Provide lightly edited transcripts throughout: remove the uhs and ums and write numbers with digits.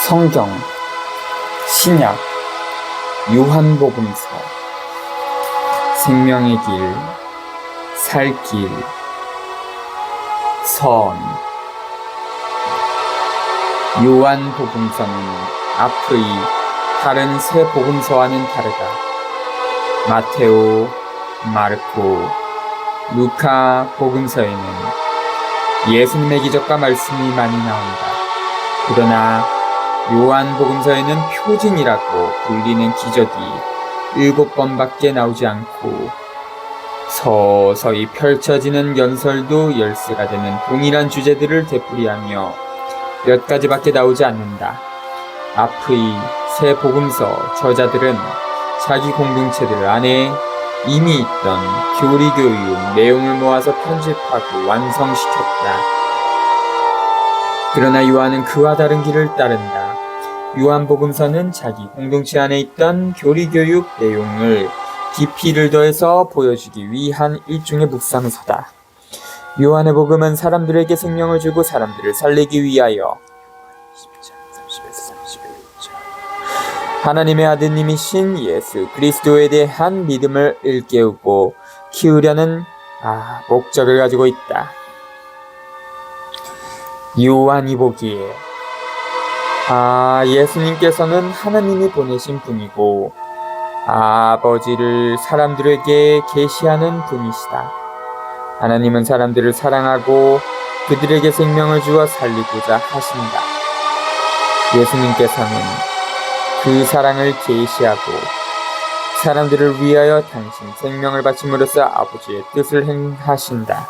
성경 신약 요한복음서 생명의 길, 살 길, 선. 요한복음서는 앞의 다른 세 복음서와는 다르다. 마테오, 마르코, 루카 복음서에는 예수님의 기적과 말씀이 많이 나온다. 그러나 요한복음서에는 표징이라고 불리는 기적이 7번밖에 나오지 않고 서서히 펼쳐지는 연설도 열쇠가 되는 동일한 주제들을 되풀이하며 몇 가지밖에 나오지 않는다. 앞의 세 복음서 저자들은 자기 공동체들 안에 이미 있던 교리교육 내용을 모아서 편집하고 완성시켰다. 그러나 요한은 그와 다른 길을 따른다. 요한복음서는 자기 공동체 안에 있던 교리교육 내용을 깊이를 더해서 보여주기 위한 일종의 묵상서다. 요한의 복음은 사람들에게 생명을 주고 사람들을 살리기 위하여 하나님의 아드님이신 예수 그리스도에 대한 믿음을 일깨우고 키우려는 목적을 가지고 있다. 요한이 보기에 예수님께서는 하나님이 보내신 분이고 아버지를 사람들에게 계시하는 분이시다. 하나님은 사람들을 사랑하고 그들에게 생명을 주어 살리고자 하신다. 예수님께서는 그 사랑을 계시하고 사람들을 위하여 당신 생명을 바침으로써 아버지의 뜻을 행하신다.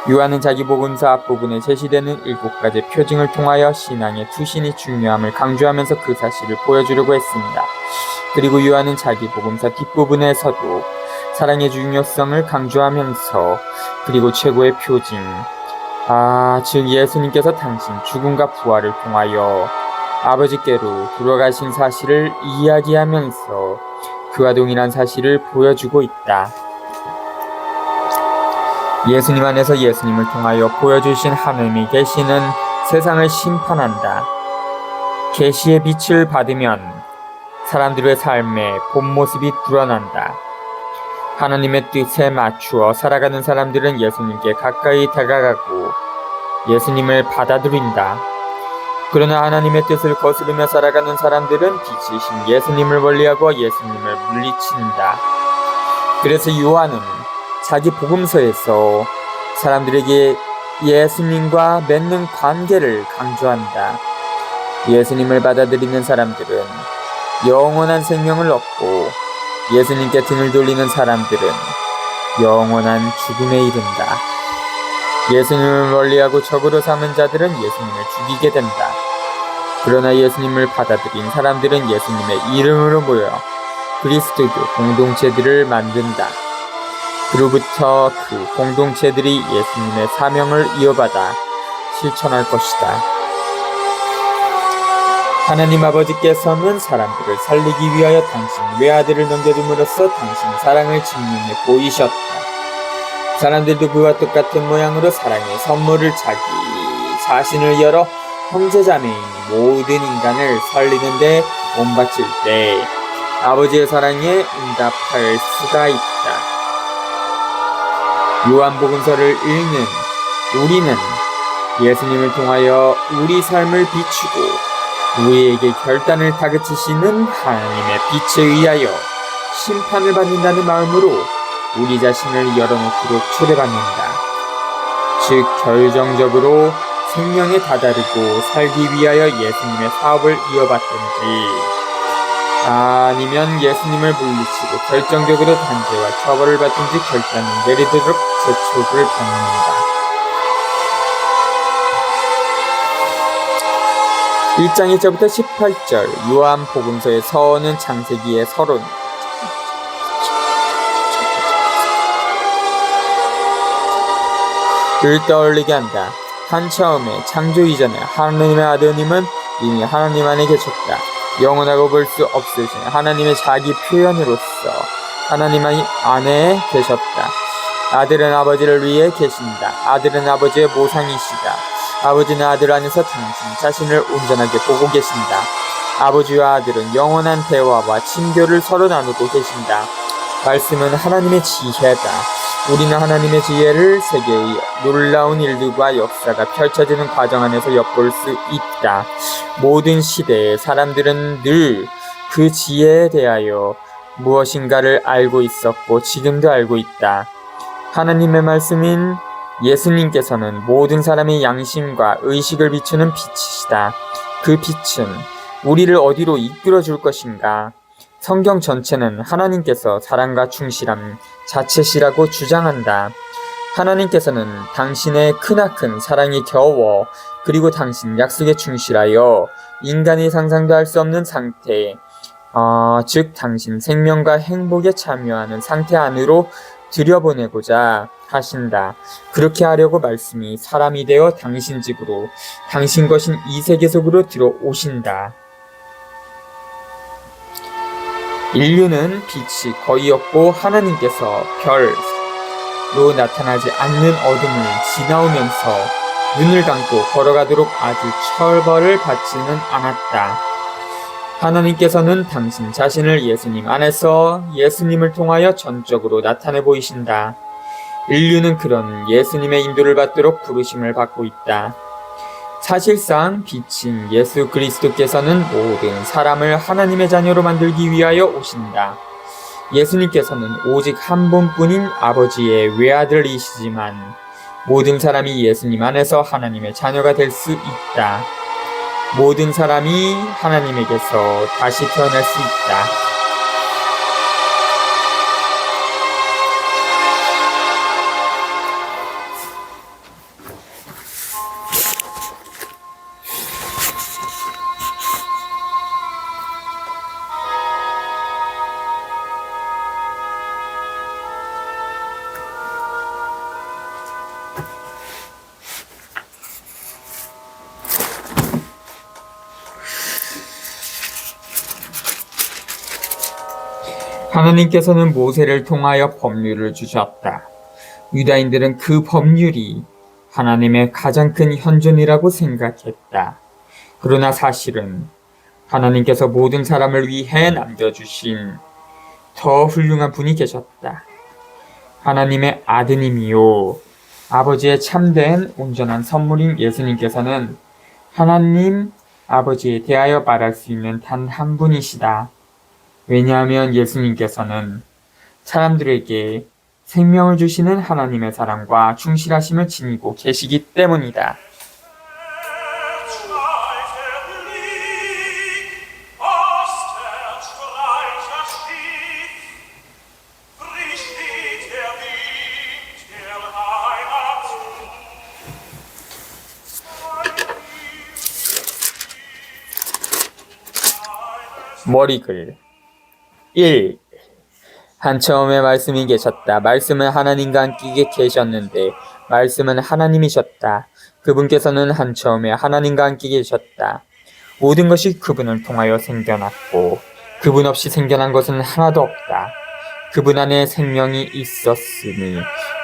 요한은 자기 복음서 앞부분에 제시되는 7가지 표징을 통하여 신앙의 투신이 중요함을 강조하면서 그 사실을 보여주려고 했습니다. 그리고 요한은 자기 복음서 뒷부분에서도 사랑의 중요성을 강조하면서 그리고 최고의 표징, 즉 예수님께서 당신 죽음과 부활을 통하여 아버지께로 돌아가신 사실을 이야기하면서 그와 동일한 사실을 보여주고 있다. 예수님 안에서 예수님을 통하여 보여주신 하나님의 계시는 세상을 심판한다. 계시의 빛을 받으면 사람들의 삶의 본 모습이 드러난다. 하나님의 뜻에 맞추어 살아가는 사람들은 예수님께 가까이 다가가고 예수님을 받아들인다. 그러나 하나님의 뜻을 거스르며 살아가는 사람들은 빛이신 예수님을 멀리하고 예수님을 물리친다. 그래서 요한은 자기 복음서에서 사람들에게 예수님과 맺는 관계를 강조한다. 예수님을 받아들이는 사람들은 영원한 생명을 얻고 예수님께 등을 돌리는 사람들은 영원한 죽음에 이른다. 예수님을 멀리하고 적으로 삼은 자들은 예수님을 죽이게 된다. 그러나 예수님을 받아들인 사람들은 예수님의 이름으로 모여 그리스도교 공동체들을 만든다. 그로부터 그 공동체들이 예수님의 사명을 이어받아 실천할 것이다. 하나님 아버지께서는 사람들을 살리기 위하여 당신 외아들을 넘겨줌으로써 당신 사랑을 증명해 보이셨다. 사람들도 그와 똑같은 모양으로 사랑의 선물을 자기 자신을 열어 형제자매인 모든 인간을 살리는데 몸바칠 때 아버지의 사랑에 응답할 수가 있다. 요한복음서를 읽는 우리는 예수님을 통하여 우리 삶을 비추고 우리에게 결단을 다그치시는 하나님의 빛에 의하여 심판을 받는다는 마음으로 우리 자신을 열어놓도록 초대받는다. 즉 결정적으로 생명에 다다르고 살기 위하여 예수님의 사업을 이어받든지 아니면 예수님을 물리치고 결정적으로 단죄와 처벌을 받든지 결단을 내리도록 재촉을 받는다. 1장 1절부터 18절 요한복음서의 서는 창세기의 서론. 를 떠올리게 한다. 한처음에 창조 이전에 하나님의 아드님은 이미 하나님 안에 계셨다. 영원하고 볼 수 없으신 하나님의 자기 표현으로서 하나님 안에 계셨다. 아들은 아버지를 위해 계신다. 아들은 아버지의 모상이시다. 아버지는 아들 안에서 당신 자신을 온전하게 보고 계신다. 아버지와 아들은 영원한 대화와 친교를 서로 나누고 계신다. 말씀은 하나님의 지혜다. 우리는 하나님의 지혜를 세계의 놀라운 일들과 역사가 펼쳐지는 과정 안에서 엿볼 수 있다. 모든 시대의 사람들은 늘 그 지혜에 대하여 무엇인가를 알고 있었고 지금도 알고 있다. 하나님의 말씀인 예수님께서는 모든 사람의 양심과 의식을 비추는 빛이시다. 그 빛은 우리를 어디로 이끌어 줄 것인가? 성경 전체는 하나님께서 사랑과 충실함 자체시라고 주장한다. 하나님께서는 당신의 크나큰 사랑이 겨워 그리고 당신 약속에 충실하여 인간이 상상도 할 수 없는 상태, 즉 당신 생명과 행복에 참여하는 상태 안으로 들여보내고자 하신다. 그렇게 하려고 말씀이 사람이 되어 당신 집으로, 당신 것인 이 세계 속으로 들어오신다. 인류는 빛이 거의 없고 하나님께서 별로 나타나지 않는 어둠을 지나오면서 눈을 감고 걸어가도록 아주 처벌을 받지는 않았다. 하나님께서는 당신 자신을 예수님 안에서 예수님을 통하여 전적으로 나타내 보이신다. 인류는 그런 예수님의 인도를 받도록 부르심을 받고 있다. 사실상 빛인 예수 그리스도께서는 모든 사람을 하나님의 자녀로 만들기 위하여 오신다. 예수님께서는 오직 한 분뿐인 아버지의 외아들이시지만 모든 사람이 예수님 안에서 하나님의 자녀가 될 수 있다. 모든 사람이 하나님에게서 다시 태어날 수 있다. 하나님께서는 모세를 통하여 법률을 주셨다. 유다인들은 그 법률이 하나님의 가장 큰 현존이라고 생각했다. 그러나 사실은 하나님께서 모든 사람을 위해 남겨주신 더 훌륭한 분이 계셨다. 하나님의 아드님이요 아버지의 참된 온전한 선물인 예수님께서는 하나님 아버지에 대하여 말할 수 있는 단 한 분이시다. 왜냐하면 예수님께서는 사람들에게 생명을 주시는 하나님의 사랑과 충실하심을 지니고 계시기 때문이다. 머리글 1. 한처음에 말씀이 계셨다. 말씀은 하나님과 함께 계셨는데 말씀은 하나님이셨다. 그분께서는 한처음에 하나님과 함께 계셨다. 모든 것이 그분을 통하여 생겨났고 그분 없이 생겨난 것은 하나도 없다. 그분 안에 생명이 있었으니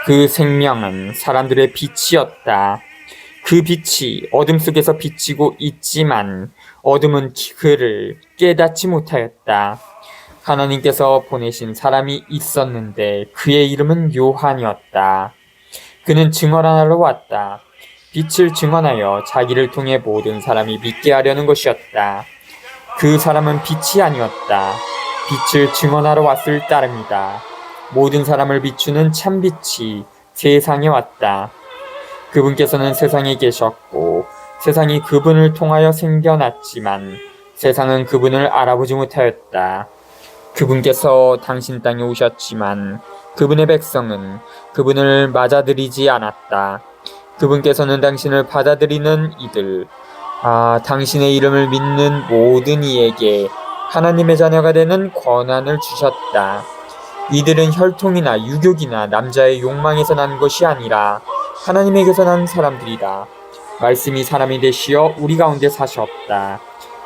그 생명은 사람들의 빛이었다. 그 빛이 어둠 속에서 비치고 있지만 어둠은 그를 깨닫지 못하였다. 하나님께서 보내신 사람이 있었는데 그의 이름은 요한이었다. 그는 증언하러 왔다. 빛을 증언하여 자기를 통해 모든 사람이 믿게 하려는 것이었다. 그 사람은 빛이 아니었다. 빛을 증언하러 왔을 따름이다. 모든 사람을 비추는 참빛이 세상에 왔다. 그분께서는 세상에 계셨고 세상이 그분을 통하여 생겨났지만 세상은 그분을 알아보지 못하였다. 그분께서 당신 땅에 오셨지만 그분의 백성은 그분을 맞아들이지 않았다. 그분께서는 당신을 받아들이는 이들, 당신의 이름을 믿는 모든 이에게 하나님의 자녀가 되는 권한을 주셨다. 이들은 혈통이나 유교이나 남자의 욕망에서 난 것이 아니라 하나님에게서 난 사람들이다. 말씀이 사람이 되시어 우리 가운데 사셨다.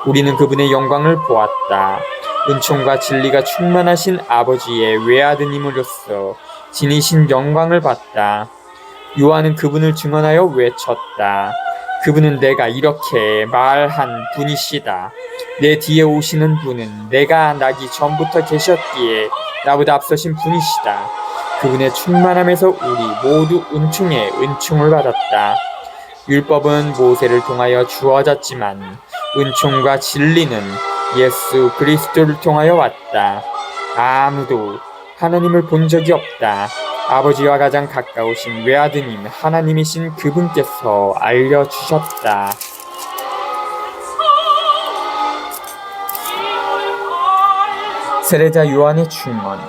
우리는 그분의 영광을 보았다. 은총과 진리가 충만하신 아버지의 외아드님으로서 지니신 영광을 봤다. 요한은 그분을 증언하여 외쳤다. 그분은 내가 이렇게 말한 분이시다. 내 뒤에 오시는 분은 내가 나기 전부터 계셨기에 나보다 앞서신 분이시다. 그분의 충만함에서 우리 모두 은총에 은총을 받았다. 율법은 모세를 통하여 주어졌지만 은총과 진리는 예수 그리스도를 통하여 왔다. 아무도 하나님을 본 적이 없다. 아버지와 가장 가까우신 외아드님 하나님이신 그분께서 알려주셨다. 세례자 요한의 충언.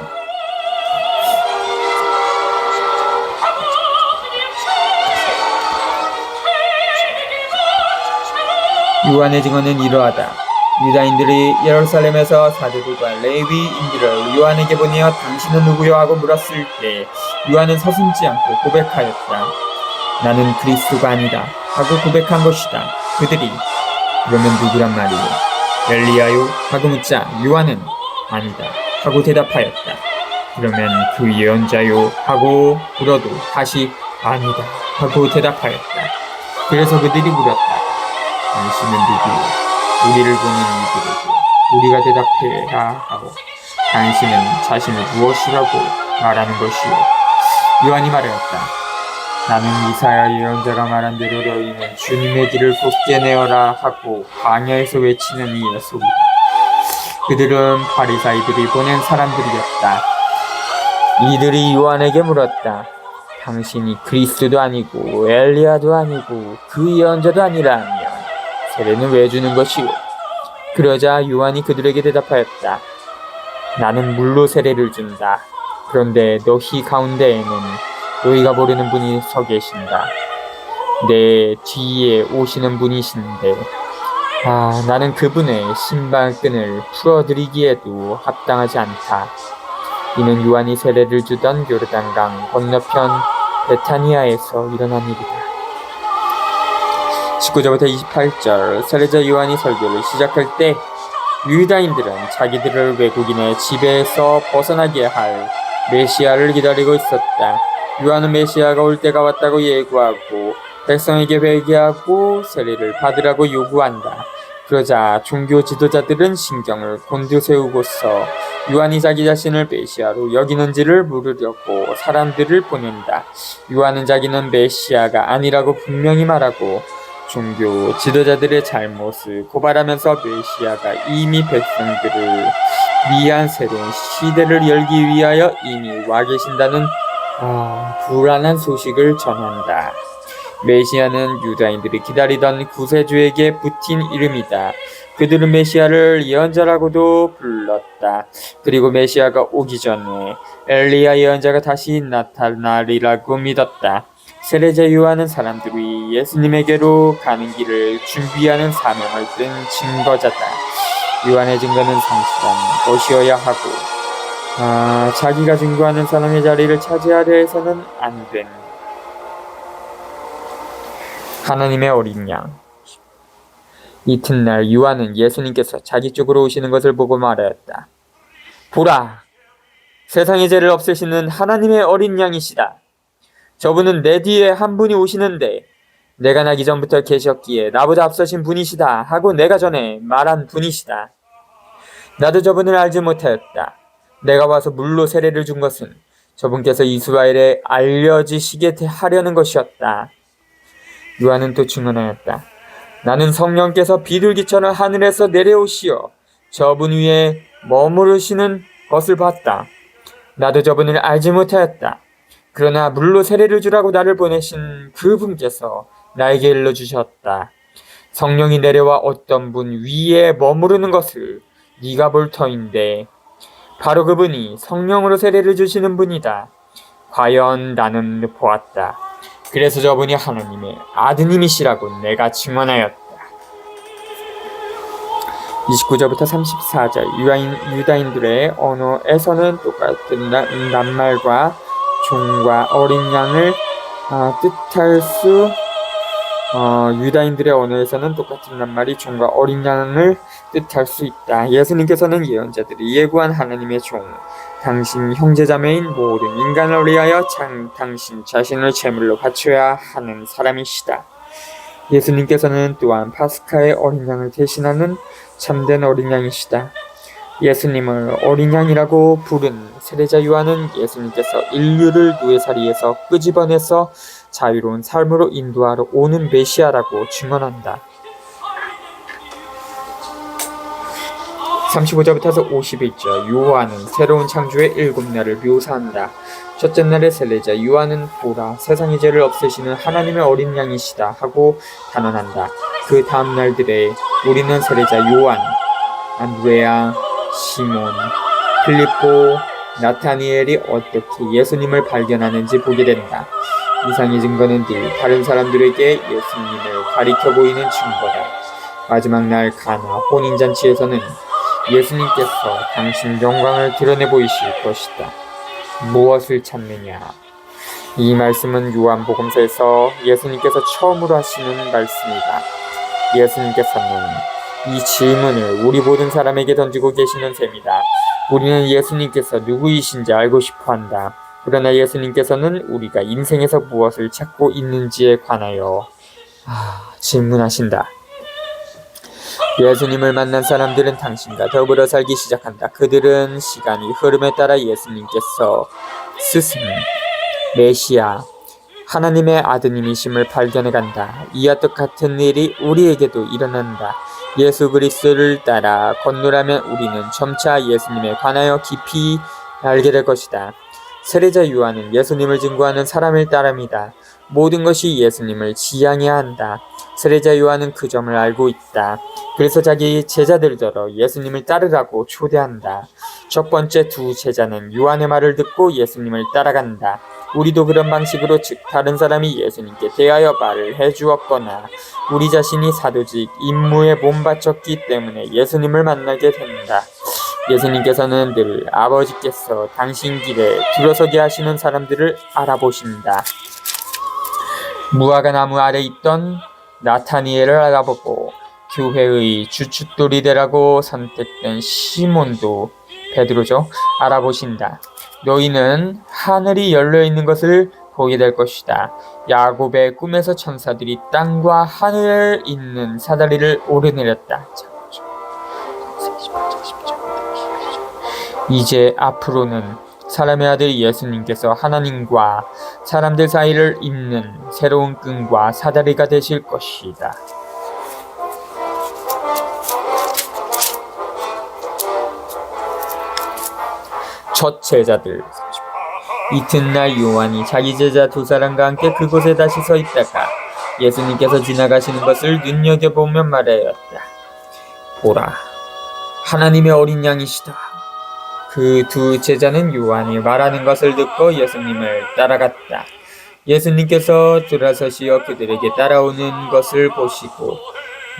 요한의 증언은 이러하다. 유다인들이 예루살렘에서 사도들과 레위인들을 요한에게 보내어 당신은 누구요 하고 물었을 때 요한은 서슴지 않고 고백하였다. 나는 그리스도가 아니다 하고 고백한 것이다. 그들이 그러면 누구란 말이요? 엘리야요? 하고 묻자 요한은 아니다 하고 대답하였다. 그러면 그 예언자요? 하고 물어도 다시 아니다 하고 대답하였다. 그래서 그들이 물었다. 당신은 누구요? 우리를 보는 이들에게 우리가 대답해야 하고 당신은 자신을 무엇이라고 말하는 것이요? 요한이 말하였다. 나는 이사야 예언자가 말한 대로 너희는 주님의 길을 곧게 내어라 하고 광야에서 외치는 이의 소리다. 그들은 바리사이들이 보낸 사람들이었다. 이들이 요한에게 물었다. 당신이 그리스도도 아니고 엘리야도 아니고 그 예언자도 아니라면 세례는 왜 주는 것이오? 그러자 요한이 그들에게 대답하였다. 나는 물로 세례를 준다. 그런데 너희 가운데에는 너희가 모르는 분이 서 계신다. 내 뒤에 오시는 분이신데 나는 그분의 신발끈을 풀어드리기에도 합당하지 않다. 이는 요한이 세례를 주던 요르단강 건너편 베타니아에서 일어난 일이다. 19절부터 28절. 세례자 요한이 설교를 시작할 때 유다인들은 자기들을 외국인의 지배에서 벗어나게 할 메시아를 기다리고 있었다. 요한은 메시아가 올 때가 왔다고 예고하고 백성에게 회개하고 세례를 받으라고 요구한다. 그러자 종교 지도자들은 신경을 곤두세우고서 요한이 자기 자신을 메시아로 여기는지를 물으려고 사람들을 보낸다. 요한은 자기는 메시아가 아니라고 분명히 말하고 종교 지도자들의 잘못을 고발하면서 메시아가 이미 백성들을 위한 새로운 시대를 열기 위하여 이미 와 계신다는 불안한 소식을 전한다. 메시아는 유다인들이 기다리던 구세주에게 붙인 이름이다. 그들은 메시아를 예언자라고도 불렀다. 그리고 메시아가 오기 전에 엘리야 예언자가 다시 나타나리라고 믿었다. 세례자 요한은 사람들이 예수님에게로 가는 길을 준비하는 사명을 뜬 증거자다. 요한의 증거는 성실한 것이어야 하고 자기가 증거하는 사람의 자리를 차지하려 해서는 안 된다. 하나님의 어린 양. 이튿날 요한은 예수님께서 자기 쪽으로 오시는 것을 보고 말하였다. 보라! 세상의 죄를 없애시는 하나님의 어린 양이시다. 저분은 내 뒤에 한 분이 오시는데 내가 나기 전부터 계셨기에 나보다 앞서신 분이시다 하고 내가 전에 말한 분이시다. 나도 저분을 알지 못하였다. 내가 와서 물로 세례를 준 것은 저분께서 이스라엘에 알려지시게 하려는 것이었다. 요한은 또 증언하였다. 나는 성령께서 비둘기처럼 하늘에서 내려오시어 저분 위에 머무르시는 것을 봤다. 나도 저분을 알지 못하였다. 그러나 물로 세례를 주라고 나를 보내신 그분께서 나에게 일러주셨다. 성령이 내려와 어떤 분 위에 머무르는 것을 네가 볼 터인데 바로 그분이 성령으로 세례를 주시는 분이다. 과연 나는 보았다. 그래서 저분이 하나님의 아드님이시라고 내가 증언하였다. 29절부터 34절. 유다인들의 언어에서는 똑같은 낱말과 종과 어린 양을 뜻할 수 유다인들의 언어에서는 똑같은 낱말이 종과 어린 양을 뜻할 수 있다. 예수님께서는 예언자들이 예고한 하나님의 종, 당신 형제자매인 모든 인간을 위하여 당신 자신을 제물로 바쳐야 하는 사람이시다. 예수님께서는 또한 파스카의 어린 양을 대신하는 참된 어린 양이시다. 예수님을 어린 양이라고 부른 세례자 요한은 예수님께서 인류를 노예살이에서 끄집어내서 자유로운 삶으로 인도하러 오는 메시아라고 증언한다. 35절부터 51절, 요한은 새로운 창조의 7날을 묘사한다. 첫째 날의 세례자 요한은 보라, 세상의 죄를 없애시는 하나님의 어린 양이시다 하고 단언한다. 그 다음 날들에 우리는 세례자 요한, 안드레아, 시몬, 필립보, 나타니엘이 어떻게 예수님을 발견하는지 보게 된다. 이상의 증거는 늘 다른 사람들에게 예수님을 가리켜 보이는 증거다. 마지막 날 가나 혼인잔치에서는 예수님께서 당신 영광을 드러내 보이실 것이다. 무엇을 찾느냐? 이 말씀은 요한복음서에서 예수님께서 처음으로 하시는 말씀이다. 예수님께서는 이 질문을 우리 모든 사람에게 던지고 계시는 셈이다. 우리는 예수님께서 누구이신지 알고 싶어한다. 그러나 예수님께서는 우리가 인생에서 무엇을 찾고 있는지에 관하여 질문하신다. 예수님을 만난 사람들은 당신과 더불어 살기 시작한다. 그들은 시간이 흐름에 따라 예수님께서 스승, 메시아, 하나님의 아드님이심을 발견해간다. 이와 똑같은 일이 우리에게도 일어난다. 예수 그리스도를 따라 건너라면 우리는 점차 예수님에 관하여 깊이 알게 될 것이다. 세례자 요한은 예수님을 증거하는 사람일 따름이다. 모든 것이 예수님을 지향해야 한다. 세례자 요한은 그 점을 알고 있다. 그래서 자기 제자들더러 예수님을 따르라고 초대한다. 첫 번째 두 제자는 요한의 말을 듣고 예수님을 따라간다. 우리도 그런 방식으로 즉 다른 사람이 예수님께 대하여 말을 해주었거나 우리 자신이 사도직 임무에 몸바쳤기 때문에 예수님을 만나게 된다. 예수님께서는 늘 아버지께서 당신 길에 들어서게 하시는 사람들을 알아보신다. 무화과 나무 아래 있던 나타니엘을 알아보고 교회의 주춧돌이 되라고 선택된 시몬도, 베드로죠, 알아보신다. 너희는 하늘이 열려있는 것을 보게 될 것이다. 야곱의 꿈에서 천사들이 땅과 하늘에 있는 사다리를 오르내렸다. 이제 앞으로는 사람의 아들 예수님께서 하나님과 사람들 사이를 잇는 새로운 끈과 사다리가 되실 것이다. 첫 제자들. 이튿날 요한이 자기 제자 두 사람과 함께 그곳에 다시 서 있다가 예수님께서 지나가시는 것을 눈여겨보며 말하였다. 보라, 하나님의 어린 양이시다. 그 두 제자는 요한이 말하는 것을 듣고 예수님을 따라갔다. 예수님께서 들어서시어 그들에게 따라오는 것을 보시고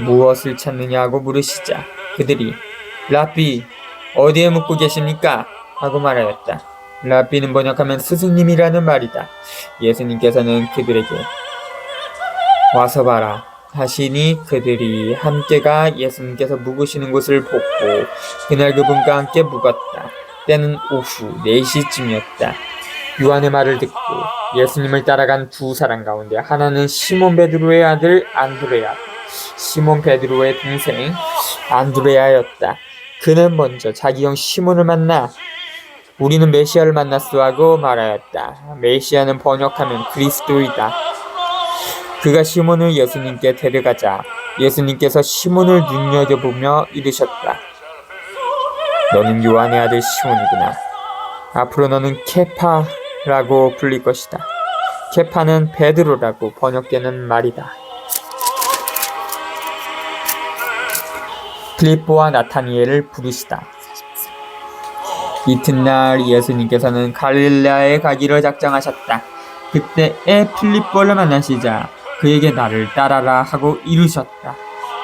무엇을 찾느냐고 물으시자 그들이 랍비, 어디에 묵고 계십니까? 하고 말하였다. 랍비는 번역하면 스승님이라는 말이다. 예수님께서는 그들에게 와서 봐라 하시니 그들이 함께가 예수님께서 묵으시는 곳을 보고 그날 그분과 함께 묵었다. 때는 오후 4시쯤이었다. 요한의 말을 듣고 예수님을 따라간 두 사람 가운데 하나는 시몬 베드로의 아들 안드레아, 시몬 베드로의 동생 안드레아였다. 그는 먼저 자기 형 시몬을 만나 우리는 메시아를 만났어 하고 말하였다. 메시아는 번역하면 그리스도이다. 그가 시몬을 예수님께 데려가자 예수님께서 시몬을 눈여겨보며 이르셨다. 너는 요한의 아들 시몬이구나. 앞으로 너는 케파라고 불릴 것이다. 케파는 베드로라고 번역되는 말이다. 필립보와 나타니엘을 부르시다. 이튿날 예수님께서는 갈릴레아에 가기로 작정하셨다. 그때에 필립보를 만나시자 그에게 나를 따라라 하고 이르셨다.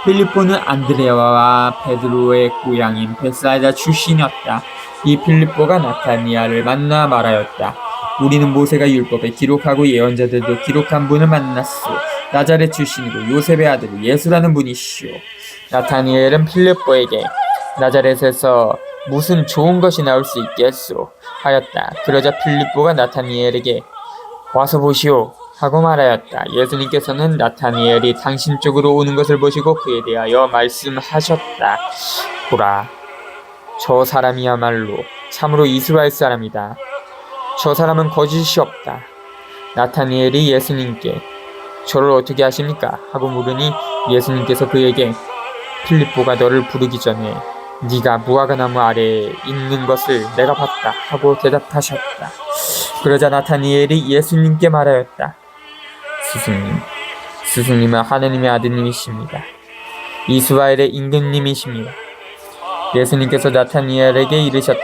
필립보는 안드레아와 베드로의 고향인 베사이다 출신이었다. 이 필립보가 나타니엘을 만나 말하였다. 우리는 모세가 율법에 기록하고 예언자들도 기록한 분을 만났소. 나자렛 출신이고 요셉의 아들 예수라는 분이시오. 나타니엘은 필립보에게 나자렛에서 무슨 좋은 것이 나올 수 있겠소 하였다. 그러자 필립보가 나타니엘에게 와서 보시오 하고 말하였다. 예수님께서는 나타니엘이 당신 쪽으로 오는 것을 보시고 그에 대하여 말씀하셨다. 보라, 저 사람이야말로 참으로 이스라엘 사람이다. 저 사람은 거짓이 없다. 나타니엘이 예수님께 저를 어떻게 아십니까? 하고 물으니 예수님께서 그에게 필립보가 너를 부르기 전에 네가 무화과나무 아래에 있는 것을 내가 봤다 하고 대답하셨다. 그러자 나타니엘이 예수님께 말하였다. 스승님은 하느님의 아드님이십니다. 이스라엘의 임금님이십니다. 예수님께서 나타니엘에게 이르셨다.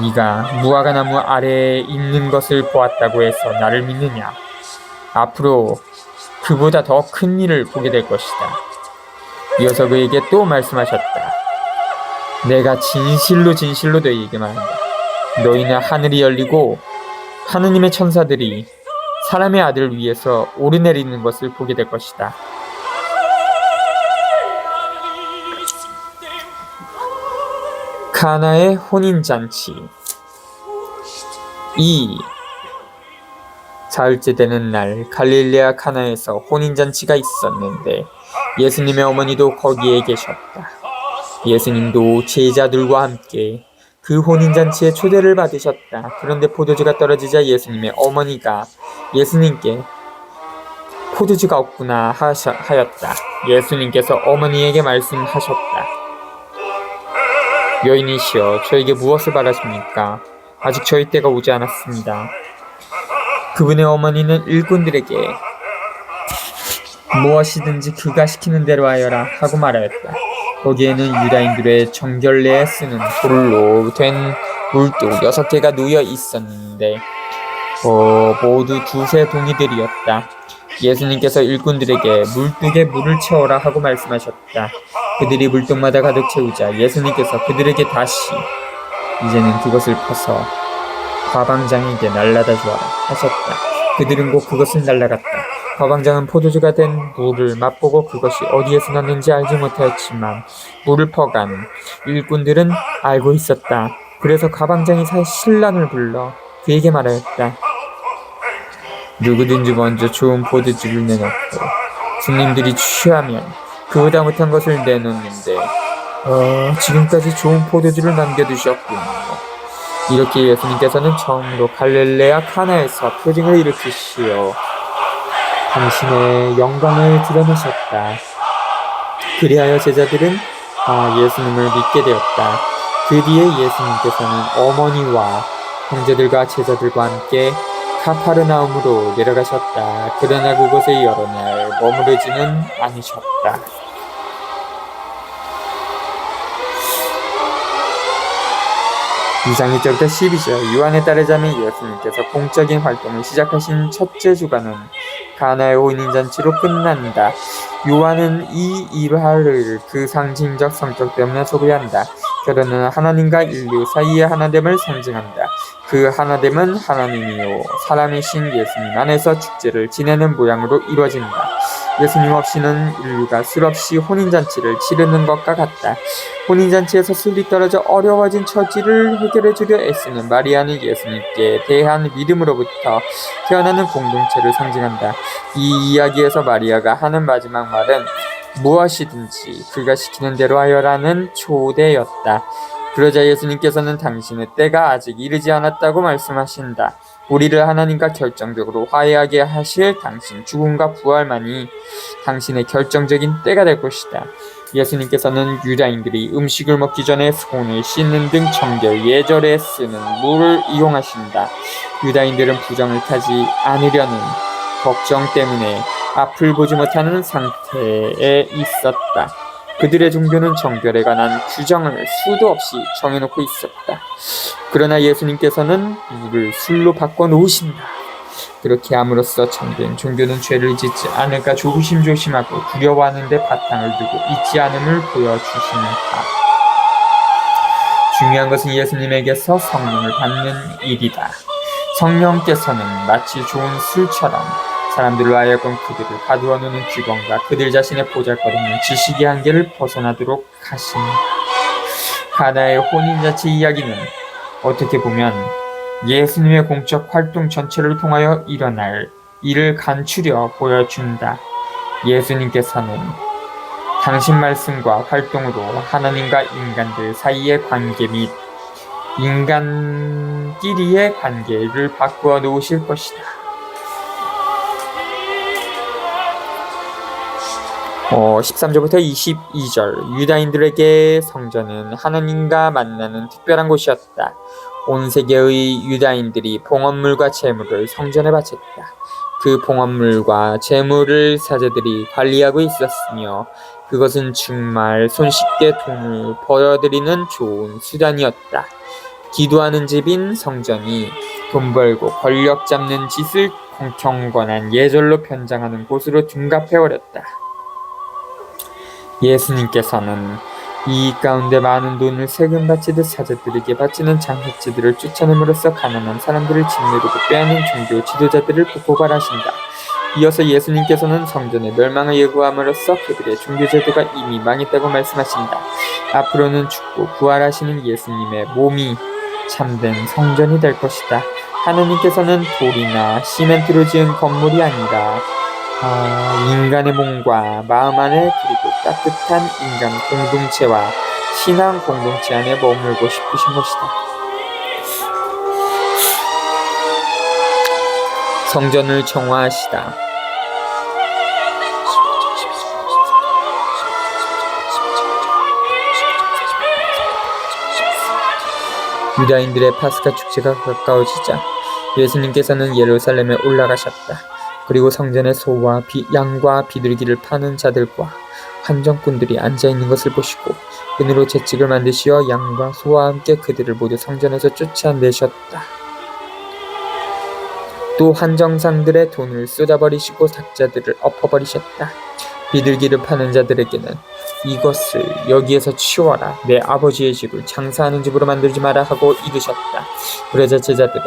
네가 무화과나무 아래에 있는 것을 보았다고 해서 나를 믿느냐? 앞으로 그보다 더 큰 일을 보게 될 것이다. 이어서 그에게 또 말씀하셨다. 내가 진실로 너희에게 말한다. 너희는 하늘이 열리고 하느님의 천사들이 사람의 아들을 위해서 오르내리는 것을 보게 될 것이다. 가나의 혼인잔치. 사흘째 되는 날 갈릴레아 가나에서 혼인잔치가 있었는데 예수님의 어머니도 거기에 계셨다. 예수님도 제자들과 함께 그 혼인잔치에 초대를 받으셨다. 그런데 포도주가 떨어지자 예수님의 어머니가 예수님께 포도주가 없구나 하였다. 예수님께서 어머니에게 말씀하셨다. 여인이시여, 저에게 무엇을 바라십니까? 아직 저희 때가 오지 않았습니다. 그분의 어머니는 일꾼들에게 무엇이든지 그가 시키는 대로 하여라 하고 말하였다. 거기에는 유다인들의 정결례에 쓰는 돌로 된 물뚝 6개가 놓여 있었는데 모두 두세 동이들이었다. 예수님께서 일꾼들에게 물뚝에 물을 채워라 하고 말씀하셨다. 그들이 물뚝마다 가득 채우자 예수님께서 그들에게 다시 이제는 그것을 퍼서 과방장에게 날라다 주어라 하셨다. 그들은 곧 그것을 날라갔다. 과방장은 포도주가 된 물을 맛보고 그것이 어디에서 났는지 알지 못하였지만 물을 퍼간 일꾼들은 알고 있었다. 그래서 과방장이 신랑을 불러 그에게 말하였다. 누구든지 먼저 좋은 포도주를 내놓고 손님들이 취하면 그보다 못한 것을 내놓는데 지금까지 좋은 포도주를 남겨두셨군요. 이렇게 예수님께서는 처음으로 갈릴레아 카나에서 표징을 일으키시어 당신의 영광을 드러내셨다. 그리하여 제자들은 예수님을 믿게 되었다. 그 뒤에 예수님께서는 어머니와 형제들과 제자들과 함께 카파르나움으로 내려가셨다. 그러나 그곳에 여러 날 머무르지는 않으셨다. 이상 1절부터 12절. 요한에 따르자면 예수님께서 공적인 활동을 시작하신 첫째 주간은 가나의 혼인잔치로 끝난다. 요한은 이 일화를 그 상징적 성격 때문에 소개한다. 결혼은 하나님과 인류 사이의 하나됨을 상징한다. 그 하나됨은 하나님이요 사람이신 예수님 안에서 축제를 지내는 모양으로 이루어진다. 예수님 없이는 인류가 수없이 혼인잔치를 치르는 것과 같다. 혼인잔치에서 슬리 떨어져 어려워진 처지를 해결해주려 애쓰는 마리아는 예수님께 대한 믿음으로부터 태어나는 공동체를 상징한다. 이 이야기에서 마리아가 하는 마지막 말은 무엇이든지 그가 시키는 대로 하여라는 초대였다. 그러자 예수님께서는 당신의 때가 아직 이르지 않았다고 말씀하신다. 우리를 하나님과 결정적으로 화해하게 하실 당신 죽음과 부활만이 당신의 결정적인 때가 될 것이다. 예수님께서는 유다인들이 음식을 먹기 전에 손을 씻는 등 정결 예절에 쓰는 물을 이용하신다. 유다인들은 부정을 타지 않으려는 걱정 때문에 앞을 보지 못하는 상태에 있었다. 그들의 종교는 정결에 관한 규정을 수도 없이 정해놓고 있었다. 그러나 예수님께서는 물을 술로 바꿔놓으신다. 그렇게 함으로써 참된 종교는 죄를 짓지 않을까 조심조심하고 두려워하는 데 바탕을 두고 있지 않음을 보여주신다. 중요한 것은 예수님에게서 성령을 받는 일이다. 성령께서는 마치 좋은 술처럼 사람들로 하여금 그들을 가두어 놓는 규범과 그들 자신의 보잘것없는 지식의 한계를 벗어나도록 하신다. 가나의 혼인잔치 이야기는 어떻게 보면 예수님의 공적 활동 전체를 통하여 일어날 이를 간추려 보여준다. 예수님께서는 당신 말씀과 활동으로 하나님과 인간들 사이의 관계 및 인간끼리의 관계를 바꾸어 놓으실 것이다. 13절부터 22절 유다인들에게 성전은 하나님과 만나는 특별한 곳이었다. 온 세계의 유다인들이 봉헌물과 제물을 성전에 바쳤다. 그 봉헌물과 제물을 사제들이 관리하고 있었으며 그것은 정말 손쉽게 돈을 벌어들이는 좋은 수단이었다. 기도하는 집인 성전이 돈 벌고 권력 잡는 짓을 경건한 예절로 변장하는 곳으로 둔갑해버렸다. 예수님께서는 이 가운데 많은 돈을 세금 바치듯 사제들에게 바치는 장학지들을 쫓아냄으로써 가난한 사람들을 짓누르고 빼앗는 종교 지도자들을 고발하신다. 이어서 예수님께서는 성전의 멸망을 예고함으로써 그들의 종교제도가 이미 망했다고 말씀하신다. 앞으로는 죽고 부활하시는 예수님의 몸이 참된 성전이 될 것이다. 하느님께서는 돌이나 시멘트로 지은 건물이 아니라 인간의 몸과 마음 안에 그리고 따뜻한 인간 공동체와 신앙 공동체 안에 머물고 싶으신 것이다. 성전을 정화하시다. 유다인들의 파스카 축제가 가까워지자 예수님께서는 예루살렘에 올라가셨다. 그리고 성전의 소와 양과 비둘기를 파는 자들과 환전꾼들이 앉아있는 것을 보시고 은으로 채찍을 만드시어 양과 소와 함께 그들을 모두 성전에서 쫓아내셨다. 또 환정상들의 돈을 쏟아버리시고 삭자들을 엎어버리셨다. 비둘기를 파는 자들에게는 이것을 여기에서 치워라. 내 아버지의 집을 장사하는 집으로 만들지 마라 하고 이르셨다. 그러자 제자들은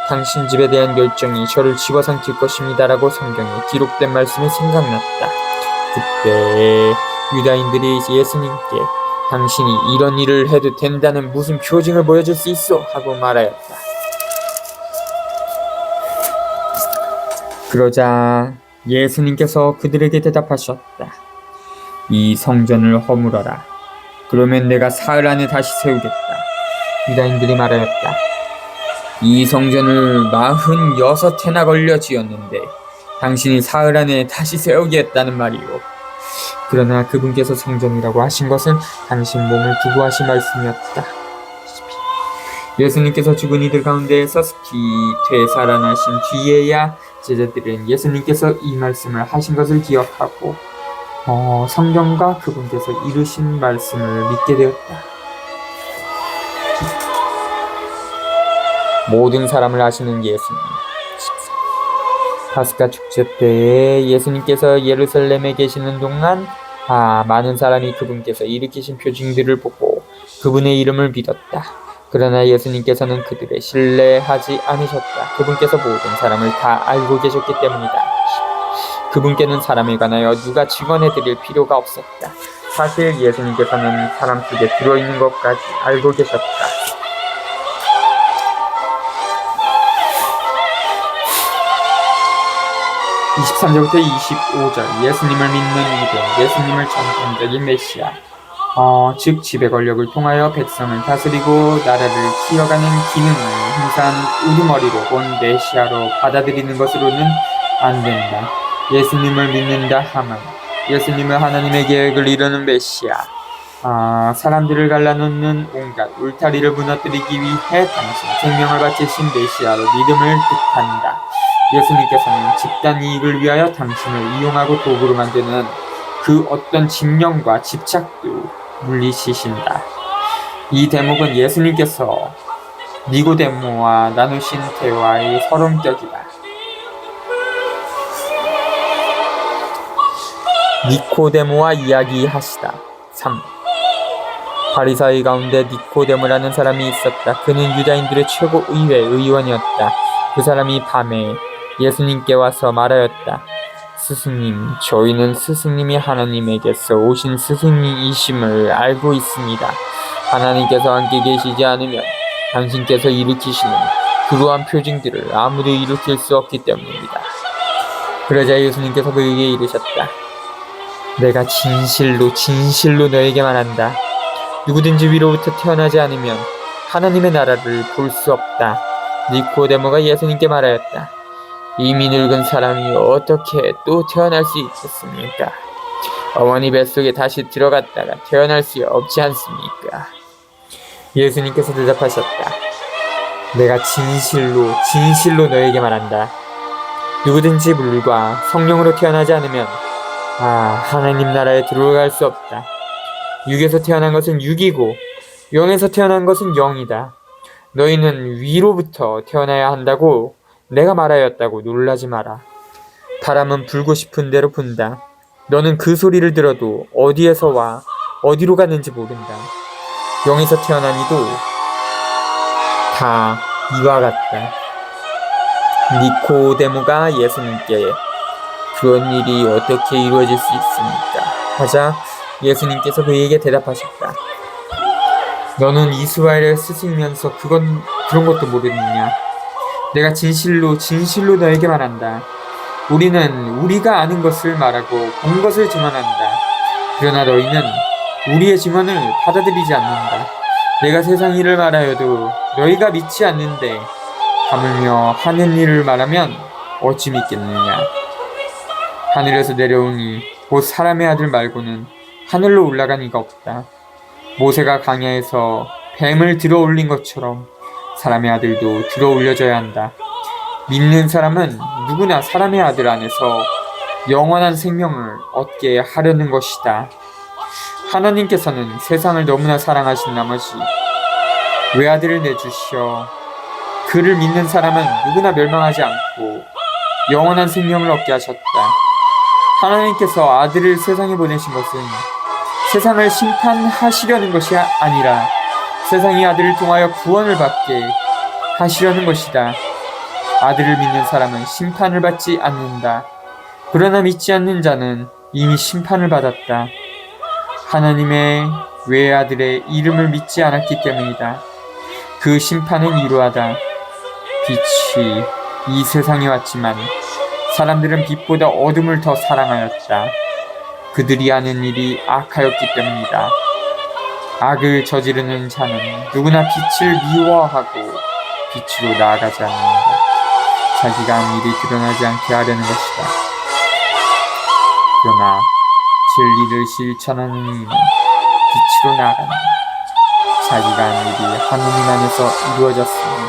당신 집에 대한 열정이 저를 집어삼킬 것입니다 라고 성경에 기록된 말씀이 생각났다. 그때 유다인들이 예수님께 당신이 이런 일을 해도 된다는 무슨 표징을 보여줄 수 있어? 하고 말하였다. 그러자 예수님께서 그들에게 대답하셨다. 이 성전을 허물어라. 그러면 내가 사흘 안에 다시 세우겠다. 유다인들이 말하였다. 이 성전을 46해나 걸려 지었는데 당신이 사흘 안에 다시 세우겠다는 말이요. 그러나 그분께서 성전이라고 하신 것은 당신 몸을 두고 하신 말씀이었다. 예수님께서 죽은 이들 가운데에서 되살아나신 뒤에야 제자들은 예수님께서 이 말씀을 하신 것을 기억하고 성경과 그분께서 이루신 말씀을 믿게 되었다. 모든 사람을 아시는 예수님. 파스카 축제 때에 예수님께서 예루살렘에 계시는 동안 많은 사람이 그분께서 일으키신 표징들을 보고 그분의 이름을 믿었다. 그러나 예수님께서는 그들의 신뢰하지 않으셨다. 그분께서 모든 사람을 다 알고 계셨기 때문이다. 그분께는 사람에 관하여 누가 증언해드릴 필요가 없었다. 사실 예수님께서는 사람 속에 들어있는 것까지 알고 계셨다. (23절부터 25절) 예수님을 믿는 이들, 예수님을 전통적인 메시아, 즉 지배 권력을 통하여 백성을 다스리고 나라를 키워가는 기능을 행사하는 우두머리로 본 메시아로 받아들이는 것으로는 안 된다. 예수님을 믿는다 하면 예수님은 하나님의 계획을 이루는 메시아, 사람들을 갈라놓는 온갖 울타리를 무너뜨리기 위해 당신 생명을 바치신 메시아로 믿음을 뜻한다. 예수님께서는 집단 이익을 위하여 당신을 이용하고 도구로 만드는 그 어떤 집념과 집착도 물리치신다. 이 대목은 예수님께서 니고데모와 나누신 대화의 서론격이다. 니코데모와 이야기하시다. 3. 바리사의 가운데 니코데모라는 사람이 있었다. 그는 유다인들의 최고의회 의원이었다. 그 사람이 밤에 예수님께 와서 말하였다. 스승님, 저희는 스승님이 하나님에게서 오신 스승이심을 알고 있습니다. 하나님께서 함께 계시지 않으면 당신께서 일으키시는 그러한 표징들을 아무도 일으킬 수 없기 때문입니다. 그러자 예수님께서 그에게 이르셨다. 내가 진실로 너에게 말한다. 누구든지 위로부터 태어나지 않으면 하나님의 나라를 볼 수 없다. 니코데모가 예수님께 말하였다. 이미 늙은 사람이 어떻게 또 태어날 수 있겠습니까? 어머니 뱃속에 다시 들어갔다가 태어날 수 없지 않습니까? 예수님께서 대답하셨다. 내가 진실로 너에게 말한다. 누구든지 물과 성령으로 태어나지 않으면 하나님 나라에 들어갈 수 없다. 육에서 태어난 것은 육이고 영에서 태어난 것은 영이다. 너희는 위로부터 태어나야 한다고 내가 말하였다고 놀라지 마라. 바람은 불고 싶은 대로 분다. 너는 그 소리를 들어도 어디에서 와 어디로 가는지 모른다. 영에서 태어난 이도 다 이와 같다. 니코데모가 예수님께 그런 일이 어떻게 이루어질 수 있습니까? 하자 예수님께서 그에게 대답하셨다. 너는 이스라엘의 스승이면서 그런 것도 모르느냐? 내가 진실로 너에게 말한다. 우리는 우리가 아는 것을 말하고 본 것을 증언한다. 그러나 너희는 우리의 증언을 받아들이지 않는다. 내가 세상 일을 말하여도 너희가 믿지 않는데 하물며 하늘 일을 말하면 어찌 믿겠느냐? 하늘에서 내려오니 곧 사람의 아들 말고는 하늘로 올라간 이가 없다. 모세가 광야에서 뱀을 들어 올린 것처럼 사람의 아들도 들어 올려져야 한다. 믿는 사람은 누구나 사람의 아들 안에서 영원한 생명을 얻게 하려는 것이다. 하나님께서는 세상을 너무나 사랑하신 나머지 외아들을 내주시어 그를 믿는 사람은 누구나 멸망하지 않고 영원한 생명을 얻게 하셨다. 하나님께서 아들을 세상에 보내신 것은 세상을 심판하시려는 것이 아니라 세상이 아들을 통하여 구원을 받게 하시려는 것이다. 아들을 믿는 사람은 심판을 받지 않는다. 그러나 믿지 않는 자는 이미 심판을 받았다. 하나님의 외아들의 이름을 믿지 않았기 때문이다. 그 심판은 이러하다. 빛이 이 세상에 왔지만 사람들은 빛보다 어둠을 더 사랑하였다. 그들이 하는 일이 악하였기 때문이다. 악을 저지르는 자는 누구나 빛을 미워하고 빛으로 나아가지 않는다. 자기가 한 일이 드러나지 않게 하려는 것이다. 그러나 진리를 실천하는 이는 빛으로 나아간다. 자기가 한 일이 하느님 안에서 이루어졌으니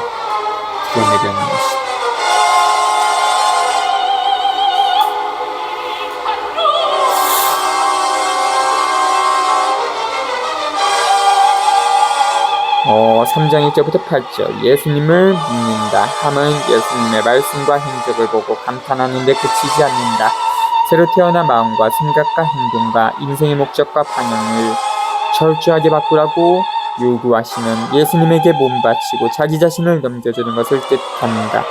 드러내려는 것이다. 어, 3장 1절부터 8절. 예수님을 믿는다 함은 예수님의 말씀과 행적을 보고 감탄하는데 그치지 않는다. 새로 태어난 마음과 생각과 행동과 인생의 목적과 방향을 철저하게 바꾸라고 요구하시는 예수님에게 몸 바치고 자기 자신을 넘겨주는 것을 뜻합니다.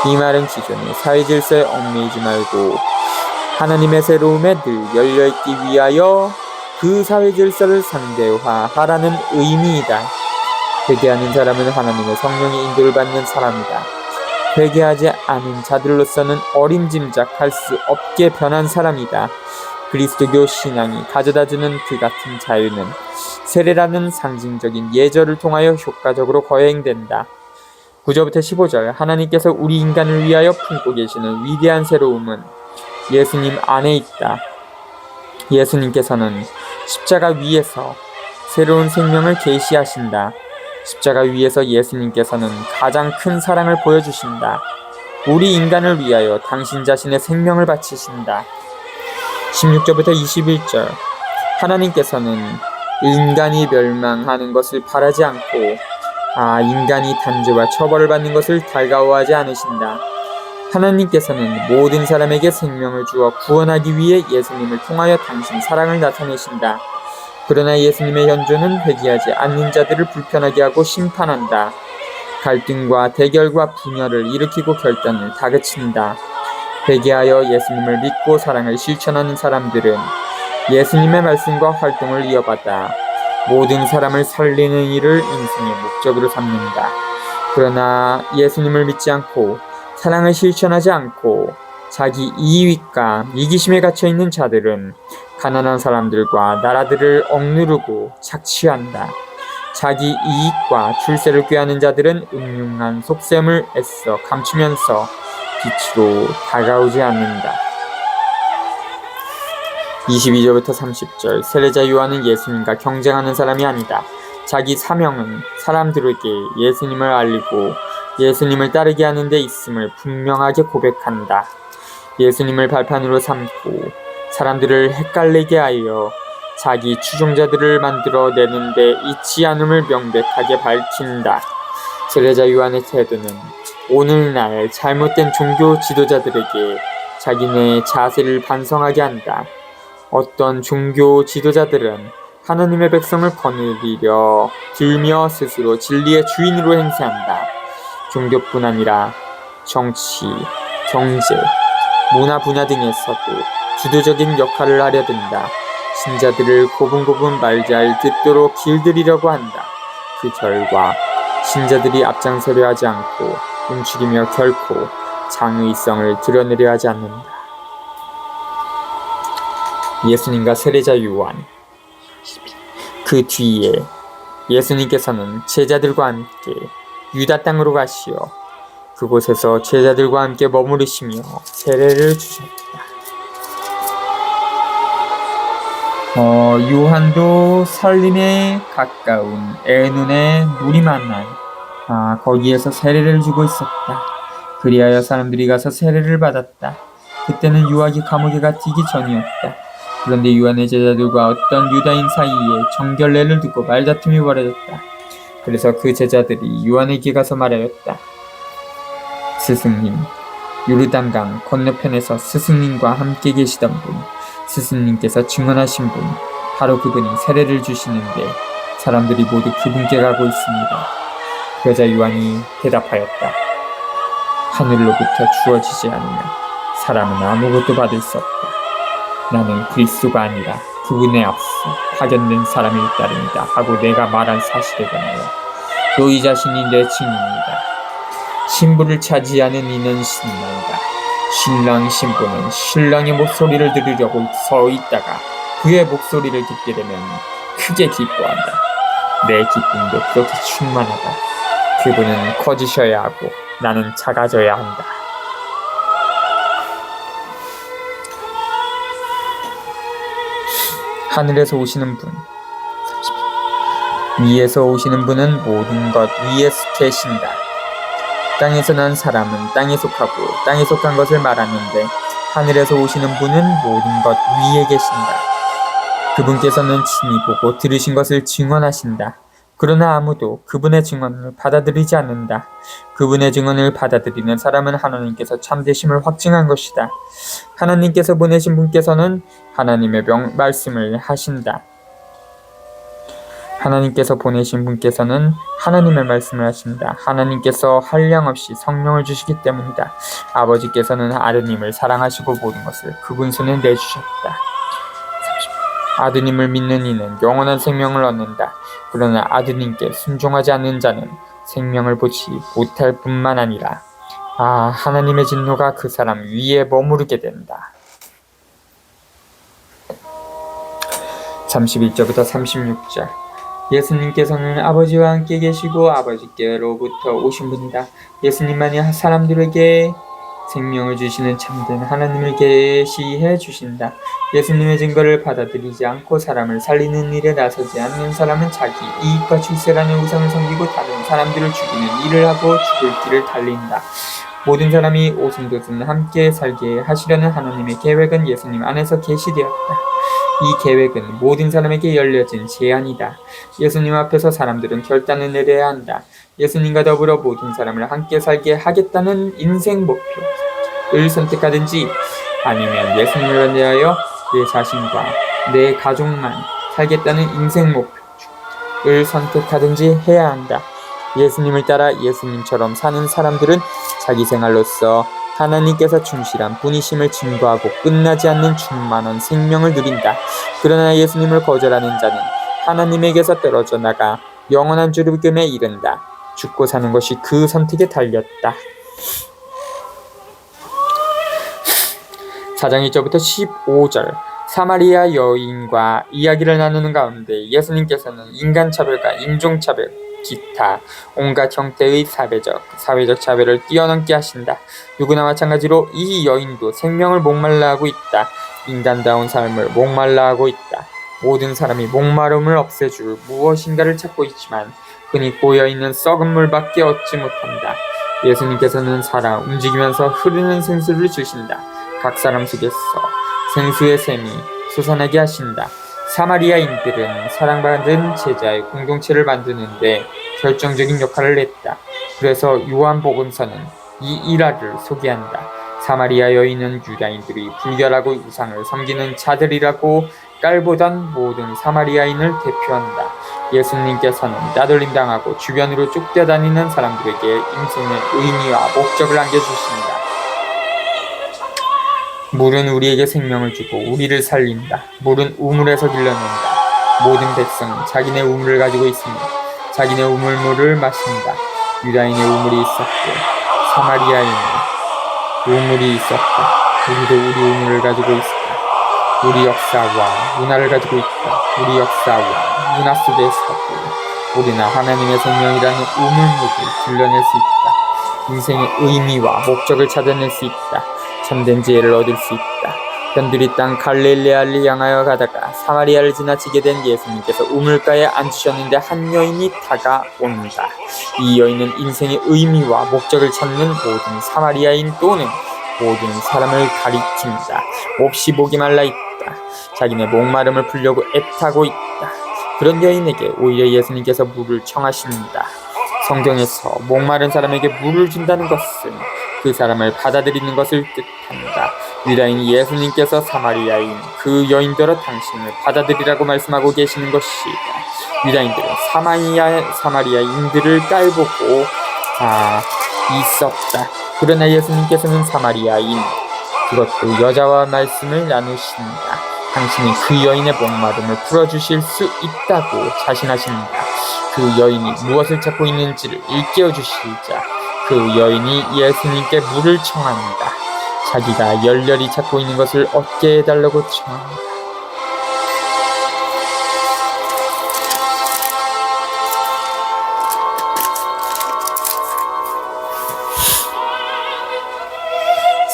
이 말은 기존의 사회질서에 얽매이지 말고 하나님의 새로움에 늘 열려있기 위하여 그 사회질서를 상대화하라는 의미이다. 회개하는 사람은 하나님의 성령의 인도를 받는 사람이다. 회개하지 않은 자들로서는 어림짐작할 수 없게 변한 사람이다. 그리스도교 신앙이 가져다주는 그 같은 자유는 세례라는 상징적인 예절을 통하여 효과적으로 거행된다. 9절부터 15절. 하나님께서 우리 인간을 위하여 품고 계시는 위대한 새로움은 예수님 안에 있다. 예수님께서는 십자가 위에서 새로운 생명을 계시하신다. 십자가 위에서 예수님께서는 가장 큰 사랑을 보여주신다. 우리 인간을 위하여 당신 자신의 생명을 바치신다. 16절부터 21절. 하나님께서는 인간이 멸망하는 것을 바라지 않고 인간이 단죄와 처벌을 받는 것을 달가워하지 않으신다. 하나님께서는 모든 사람에게 생명을 주어 구원하기 위해 예수님을 통하여 당신 사랑을 나타내신다. 그러나 예수님의 현존은 회개하지 않는 자들을 불편하게 하고 심판한다. 갈등과 대결과 분열을 일으키고 결단을 다그친다. 회개하여 예수님을 믿고 사랑을 실천하는 사람들은 예수님의 말씀과 활동을 이어받아 모든 사람을 살리는 일을 인생의 목적으로 삼는다. 그러나 예수님을 믿지 않고 사랑을 실천하지 않고 자기 이익과 이기심에 갇혀있는 자들은 가난한 사람들과 나라들을 억누르고 착취한다. 자기 이익과 출세를 꾀하는 자들은 음흉한 속셈을 애써 감추면서 빛으로 다가오지 않는다. 22절부터 30절. 세례자 요한은 예수님과 경쟁하는 사람이 아니다. 자기 사명은 사람들에게 예수님을 알리고 예수님을 따르게 하는 데 있음을 분명하게 고백한다. 예수님을 발판으로 삼고 사람들을 헷갈리게 하여 자기 추종자들을 만들어 내는데 있지 않음을 명백하게 밝힌다. 세례자 요한의 태도는 오늘날 잘못된 종교 지도자들에게 자기네 자세를 반성하게 한다. 어떤 종교 지도자들은 하나님의 백성을 거느리려 들며 스스로 진리의 주인으로 행세한다. 종교뿐 아니라 정치, 경제, 문화 분야 등에서도 주도적인 역할을 하려 든다. 신자들을 고분고분 말 잘 듣도록 길들이려고 한다. 그 결과 신자들이 앞장서려 하지 않고 움츠리며 결코 장의성을 드러내려 하지 않는다. 예수님과 세례자 요한. 그 뒤에 예수님께서는 제자들과 함께 유다 땅으로 가시어 그곳에서 제자들과 함께 머무르시며 세례를 주셨다. 요한도 설림에 가까운 에논에 물이 만난 거기에서 세례를 주고 있었다. 그리하여 사람들이 가서 세례를 받았다. 그때는 요한이 감옥에 갇히기 전이었다. 그런데 요한의 제자들과 어떤 유다인 사이에 정결례를 두고 말다툼이 벌어졌다. 그래서 그 제자들이 요한에게 가서 말하였다. 스승님, 요르단강 건너편에서 스승님과 함께 계시던 분, 스승님께서 증언하신 분, 바로 그분이 세례를 주시는데 사람들이 모두 그분께 가고 있습니다. 그러자 요한이 대답하였다. 하늘로부터 주어지지 않으면 사람은 아무것도 받을 수 없다. 나는 그리스도가 아니라 그분에 앞서 파견된 사람일 따릅니다 하고 내가 말한 사실에 관하여 너희 자신이 내 증인이다. 신부를 차지하는 이는 신랑이다. 신랑 신부는 신랑의 목소리를 들으려고 서 있다가 그의 목소리를 듣게 되면 크게 기뻐한다. 내 기쁨도 그렇게 충만하다. 그분은 커지셔야 하고 나는 작아져야 한다. 하늘에서 오시는 분, 위에서 오시는 분은 모든 것 위에 계신다. 땅에서 난 사람은 땅에 속하고 땅에 속한 것을 말하는데 하늘에서 오시는 분은 모든 것 위에 계신다. 그분께서는 친히 보고 들으신 것을 증언하신다. 그러나 아무도 그분의 증언을 받아들이지 않는다. 그분의 증언을 받아들이는 사람은 하나님께서 참되심을 확증한 것이다. 하나님께서 보내신 분께서는 하나님의 말씀을 하신다. 하나님께서 보내신 분께서는 하나님의 말씀을 하신다. 하나님께서 한량없이 성령을 주시기 때문이다. 아버지께서는 아드님을 사랑하시고 모든 것을 그분 손에 내주셨다. 아드님을 믿는 이는 영원한 생명을 얻는다. 그러나 아드님께 순종하지 않는 자는 생명을 보지 못할 뿐만 아니라 하나님의 진노가 그 사람 위에 머무르게 된다. 31절부터 36절. 예수님께서는 아버지와 함께 계시고 아버지께로부터 오신 분이다. 예수님만이 사람들에게 생명을 주시는 참된 하나님을 계시해 주신다. 예수님의 증거를 받아들이지 않고 사람을 살리는 일에 나서지 않는 사람은 자기 이익과 출세라는 우상을 섬기고 다른 사람들을 죽이는 일을 하고 죽을 길을 달린다. 모든 사람이 오순도순 함께 살게 하시려는 하나님의 계획은 예수님 안에서 계시되었다. 이 계획은 모든 사람에게 열려진 제안이다. 예수님 앞에서 사람들은 결단을 내려야 한다. 예수님과 더불어 모든 사람을 함께 살게 하겠다는 인생 목표를 선택하든지 아니면 예수님을 대하여 내 자신과 내 가족만 살겠다는 인생 목표를 선택하든지 해야 한다. 예수님을 따라 예수님처럼 사는 사람들은 자기 생활로서 하나님께서 충실한 분이심을 증거하고 끝나지 않는 충만한 생명을 누린다. 그러나 예수님을 거절하는 자는 하나님에게서 떨어져 나가 영원한 죽음에 이른다. 죽고 사는 것이 그 선택에 달렸다. 4장 1절부터 15절 사마리아 여인과 이야기를 나누는 가운데 예수님께서는 인간차별과 인종차별, 기타 온갖 형태의 사회적 차별을 뛰어넘게 하신다. 누구나 마찬가지로 이 여인도 생명을 목말라 하고 있다. 인간다운 삶을 목말라 하고 있다. 모든 사람이 목마름을 없애줄 무엇인가를 찾고 있지만 흔히 고여있는 썩은 물밖에 얻지 못한다. 예수님께서는 살아 움직이면서 흐르는 생수를 주신다. 각 사람 속에서 생수의 샘이 솟아나게 하신다. 사마리아인들은 사랑받은 제자의 공동체를 만드는데 결정적인 역할을 했다. 그래서 요한복음서는 이 일화를 소개한다. 사마리아 여인은 유다인들이 불결하고 우상을 섬기는 자들이라고 깔보던 모든 사마리아인을 대표한다. 예수님께서는 따돌림당하고 주변으로 쫓겨다니는 사람들에게 인생의 의미와 목적을 안겨주신다. 물은 우리에게 생명을 주고 우리를 살린다. 물은 우물에서 길러낸다. 모든 백성은 자기네 우물을 가지고 있으며 자기네 우물물을 마신다. 유다인의 우물이 있었고 사마리아인의 우물이 있었다. 우리도 우리 우물을 가지고 있었다. 우리 역사와 문화를 가지고 있다. 우리 역사와 문화 속에서도 우리는 하나님의 생명이라는 우물물을 길러낼 수 있다. 인생의 의미와 목적을 찾아낼 수 있다. 참된 지혜를 얻을 수 있다. 변두리 땅 갈릴레아를 향하여 가다가 사마리아를 지나치게 된 예수님께서 우물가에 앉으셨는데 한 여인이 다가온다. 이 여인은 인생의 의미와 목적을 찾는 모든 사마리아인 또는 모든 사람을 가리킨다. 몹시 목이 말라 있다. 자기네 목마름을 풀려고 애타고 있다. 그런 여인에게 오히려 예수님께서 물을 청하십니다. 성경에서 목마른 사람에게 물을 준다는 것은 그 사람을 받아들이는 것을 뜻한다. 유다인 예수님께서 사마리아인 그 여인더러 당신을 받아들이라고 말씀하고 계시는 것이다. 유다인들은 사마리아인들을 깔보고 있었다. 그러나 예수님께서는 사마리아인 그것도 여자와 말씀을 나누신다. 당신이 그 여인의 목마름을 풀어주실 수 있다고 자신하신다. 그 여인이 무엇을 찾고 있는지를 일깨워주시자 그 여인이 예수님께 물을 청합니다. 자기가 열렬히 찾고 있는 것을 얻게 해달라고 청합니다.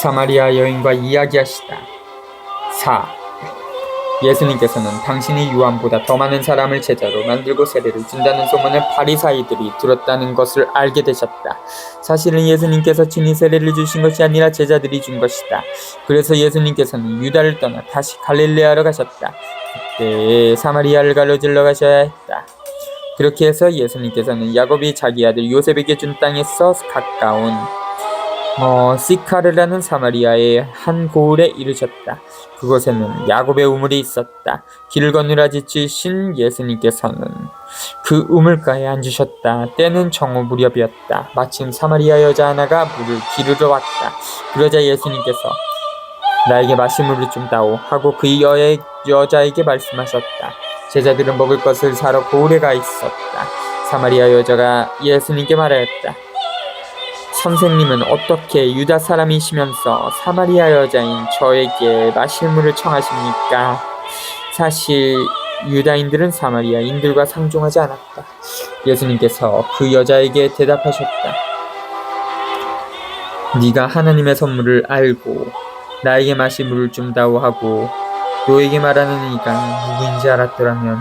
사마리아 여인과 이야기하시다. 4. 예수님께서는 당신이 요한보다 더 많은 사람을 제자로 만들고 세례를 준다는 소문을 바리사이들이 들었다는 것을 알게 되셨다. 사실은 예수님께서 친히 세례를 주신 것이 아니라 제자들이 준 것이다. 그래서 예수님께서는 유다를 떠나 다시 갈릴레아로 가셨다. 그때 사마리아를 가로질러 가셔야 했다. 그렇게 해서 예수님께서는 야곱이 자기 아들 요셉에게 준 땅에서 가까운 시카르라는 사마리아의 한 고을에 이르셨다. 그곳에는 야곱의 우물이 있었다. 길을 건너라 지치신 예수님께서는 그 우물가에 앉으셨다. 때는 정오 무렵이었다. 마침 사마리아 여자 하나가 물을 기르러 왔다. 그러자 예수님께서 나에게 마실 물을 좀 다오 하고 그 여자에게 말씀하셨다. 제자들은 먹을 것을 사러 고을에 가 있었다. 사마리아 여자가 예수님께 말하였다. 선생님은 어떻게 유다 사람이시면서 사마리아 여자인 저에게 마실 물을 청하십니까? 사실 유다인들은 사마리아인들과 상종하지 않았다. 예수님께서 그 여자에게 대답하셨다. 네가 하나님의 선물을 알고 나에게 마실 물을 좀 다오 하고 너에게 말하는 이가 누구인지 알았더라면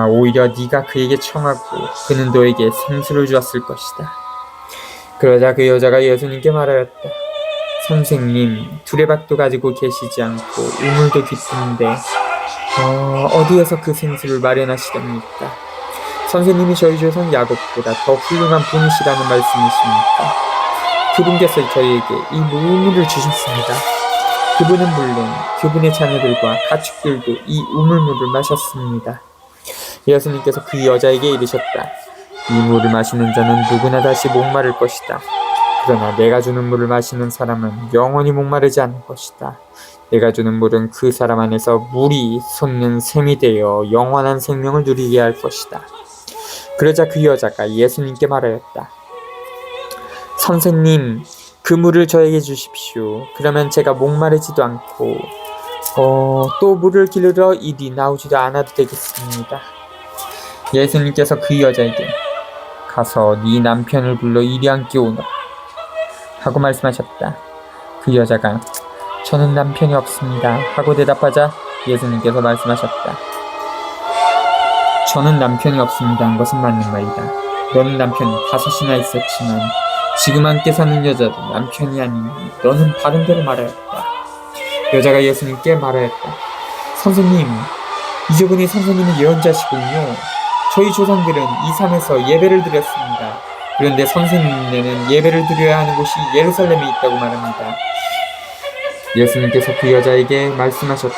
오히려 네가 그에게 청하고 그는 너에게 생수를 주었을 것이다. 그러자 그 여자가 예수님께 말하였다. 선생님, 두레박도 가지고 계시지 않고 우물도 깊은데 어디에서 그 생수를 마련하시렵니까? 선생님이 저희 조상 야곱보다 더 훌륭한 분이시라는 말씀이십니까? 그분께서 저희에게 이 우물을 주셨습니다. 그분은 물론 그분의 자녀들과 가축들도 이 우물물을 마셨습니다. 예수님께서 그 여자에게 이르셨다. 이 물을 마시는 자는 누구나 다시 목마를 것이다. 그러나 내가 주는 물을 마시는 사람은 영원히 목마르지 않을 것이다. 내가 주는 물은 그 사람 안에서 물이 솟는 샘이 되어 영원한 생명을 누리게 할 것이다. 그러자 그 여자가 예수님께 말하였다. 선생님, 그 물을 저에게 주십시오. 그러면 제가 목마르지도 않고 또 물을 기르러 이리 나오지도 않아도 되겠습니다. 예수님께서 그 여자에게 가서 네 남편을 불러 이리 앉게 오너라 하고 말씀하셨다. 그 여자가 저는 남편이 없습니다 하고 대답하자 예수님께서 말씀하셨다. 저는 남편이 없습니다 한 것은 맞는 말이다. 너는 남편이 5이나 있었지만 지금 함께 사는 여자도 남편이 아니니 너는 바른 대로 말하였다. 여자가 예수님께 말하였다. 선생님, 이저분이 선생님의 예언자시군요. 저희 조상들은 이 산에서 예배를 드렸습니다. 그런데 선생님네는 예배를 드려야 하는 곳이 예루살렘에 있다고 말합니다. 예수님께서 그 여자에게 말씀하셨다.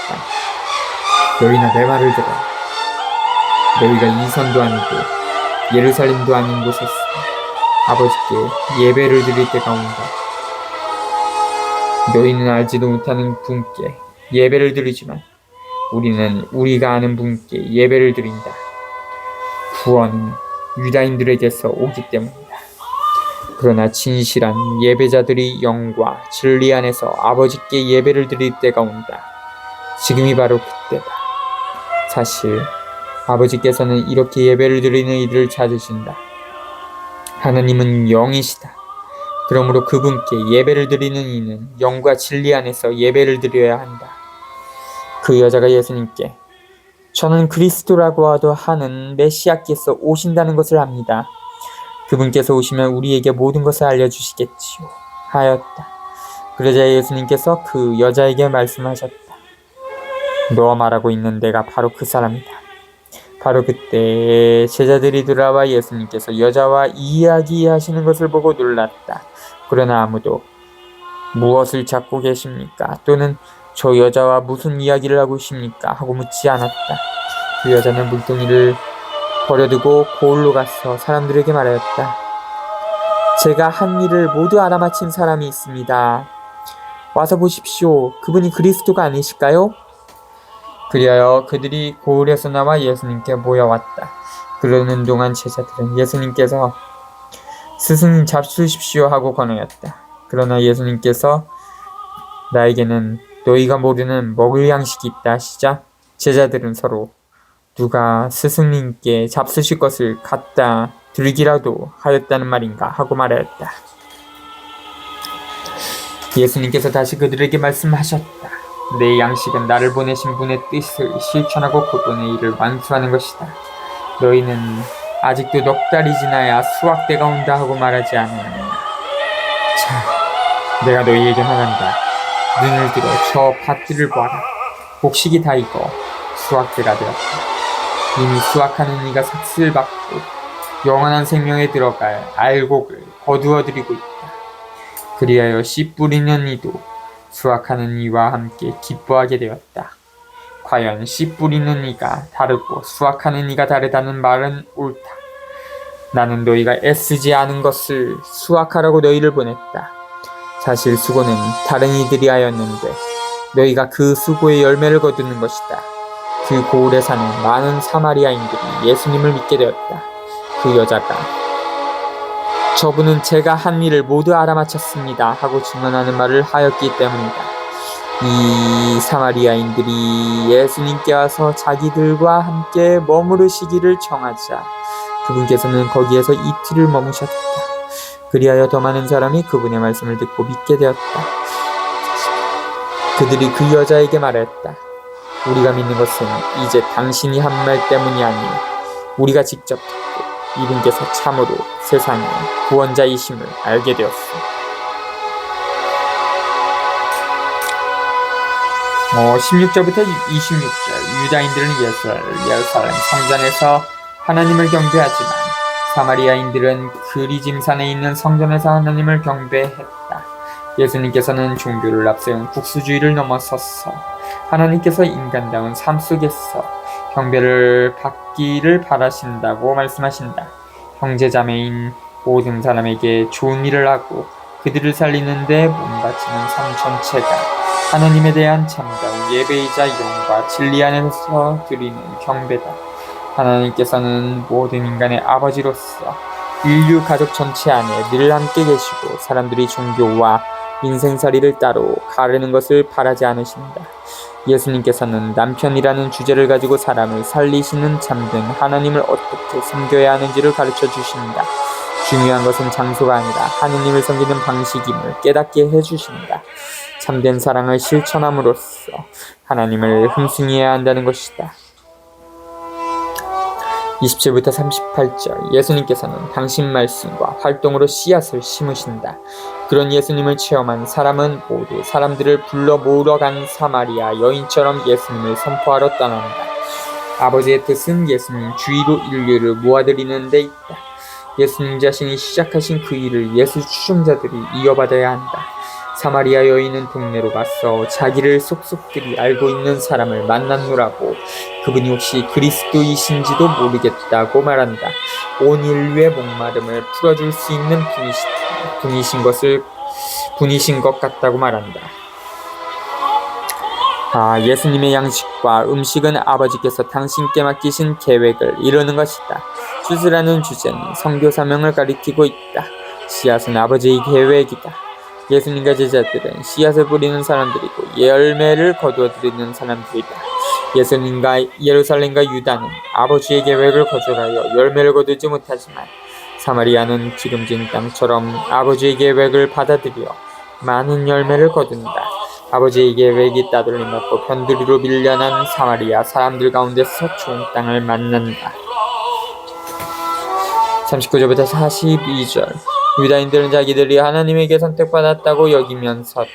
너희나 내 말을 들어. 너희가 이산도 아니고 예루살렘도 아닌 곳에서 아버지께 예배를 드릴 때가 온다. 너희는 알지도 못하는 분께 예배를 드리지만 우리는 우리가 아는 분께 예배를 드린다. 구원은 유다인들에게서 오기 때문이다. 그러나 진실한 예배자들이 영과 진리 안에서 아버지께 예배를 드릴 때가 온다. 지금이 바로 그때다. 사실 아버지께서는 이렇게 예배를 드리는 이들을 찾으신다. 하나님은 영이시다. 그러므로 그분께 예배를 드리는 이는 영과 진리 안에서 예배를 드려야 한다. 그 여자가 예수님께 저는 그리스도라고 하는 메시아께서 오신다는 것을 압니다. 그분께서 오시면 우리에게 모든 것을 알려주시겠지요 하였다. 그러자 예수님께서 그 여자에게 말씀하셨다. 너 말하고 있는 내가 바로 그 사람이다. 바로 그때 제자들이 돌아와 예수님께서 여자와 이야기하시는 것을 보고 놀랐다. 그러나 아무도 무엇을 찾고 계십니까? 또는 저 여자와 무슨 이야기를 하고 있습니까? 하고 묻지 않았다. 그 여자는 물동이를 버려두고 고을로 가서 사람들에게 말하였다. 제가 한 일을 모두 알아맞힌 사람이 있습니다. 와서 보십시오. 그분이 그리스도가 아니실까요? 그리하여 그들이 고을에서 나와 예수님께 모여왔다. 그러는 동안 제자들은 예수님께서 스승님 잡수십시오 하고 권하였다. 그러나 예수님께서 나에게는 너희가 모르는 먹을 양식이 있다 하시자 제자들은 서로 누가 스승님께 잡수실 것을 갖다 들기라도 하였다는 말인가 하고 말하였다. 예수님께서 다시 그들에게 말씀하셨다. 내 양식은 나를 보내신 분의 뜻을 실천하고 그분의 일을 완수하는 것이다. 너희는 아직도 넉 달이 지나야 수확때가 온다 하고 말하지 않느냐. 자, 내가 너희에게 말한다. 눈을 들어 저 밭들을 보아라. 곡식이 다 익어 수확때가 되었다. 이미 수확하는 이가 삭슬 받고 영원한 생명에 들어갈 알곡을 거두어들이고 있다. 그리하여 씨 뿌리는 이도 수확하는 이와 함께 기뻐하게 되었다. 과연 씨 뿌리는 이가 다르고 수확하는 이가 다르다는 말은 옳다. 나는 너희가 애쓰지 않은 것을 수확하라고 너희를 보냈다. 사실 수고는 다른 이들이 하였는데 너희가 그 수고의 열매를 거두는 것이다. 그 고을에 사는 많은 사마리아인들이 예수님을 믿게 되었다. 그 여자가 저분은 제가 한 일을 모두 알아맞혔습니다 하고 증언하는 말을 하였기 때문이다. 이 사마리아인들이 예수님께 와서 자기들과 함께 머무르시기를 정하자 그분께서는 거기에서 이틀을 머무셨다. 그리하여 더 많은 사람이 그분의 말씀을 듣고 믿게 되었다. 그들이 그 여자에게 말했다. 우리가 믿는 것은 이제 당신이 한 말 때문이 아니오. 우리가 직접 듣고 이분께서 참으로 세상의 구원자이심을 알게 되었소. 16절부터 26절 유다인들은 예루살렘 성전에서 하나님을 경배하지만 사마리아인들은 그리짐산에 있는 성전에서 하나님을 경배했다. 예수님께서는 종교를 앞세운 국수주의를 넘어서서 하나님께서 인간다운 삶 속에서 경배를 받기를 바라신다고 말씀하신다. 형제자매인 모든 사람에게 좋은 일을 하고 그들을 살리는데 몸 바치는 삶 전체가 하나님에 대한 참다운 예배이자 영과 진리 안에서 드리는 경배다. 하나님께서는 모든 인간의 아버지로서 인류 가족 전체 안에 늘 함께 계시고 사람들이 종교와 인생살이를 따로 가르는 것을 바라지 않으신다. 예수님께서는 남편이라는 주제를 가지고 사람을 살리시는 참된 하나님을 어떻게 섬겨야 하는지를 가르쳐 주신다. 중요한 것은 장소가 아니라 하느님을 섬기는 방식임을 깨닫게 해주신다. 참된 사랑을 실천함으로써 하나님을 흠숭해야 한다는 것이다. 27부터 38절 예수님께서는 당신 말씀과 활동으로 씨앗을 심으신다. 그런 예수님을 체험한 사람은 모두 사람들을 불러 모으러 간 사마리아 여인처럼 예수님을 선포하러 떠난다. 아버지의 뜻은 예수님 주위로 인류를 모아들이는 데 있다. 예수님 자신이 시작하신 그 일을 예수 추종자들이 이어받아야 한다. 사마리아 여인은 동네로 가서 자기를 속속들이 알고 있는 사람을 만났노라고 그분이 혹시 그리스도이신지도 모르겠다고 말한다. 온 인류의 목마름을 풀어줄 수 있는 분이신 것 같다고 말한다. 예수님의 양식과 음식은 아버지께서 당신께 맡기신 계획을 이루는 것이다. 주스라는 주제는 선교 사명을 가리키고 있다. 씨앗은 아버지의 계획이다. 예수님과 제자들은 씨앗을 뿌리는 사람들이고 열매를 거두어들이는 사람들이다. 예수님과 예루살렘과 유다는 아버지의 계획을 거절하여 열매를 거두지 못하지만 사마리아는 기름진 땅처럼 아버지의 계획을 받아들여 많은 열매를 거둔다. 아버지의 계획이 따돌림받고 변두리로 밀려난 사마리아 사람들 가운데서 좋은 땅을 만난다. 39절부터 42절 유다인들은 자기들이 하나님에게 선택받았다고 여기면서도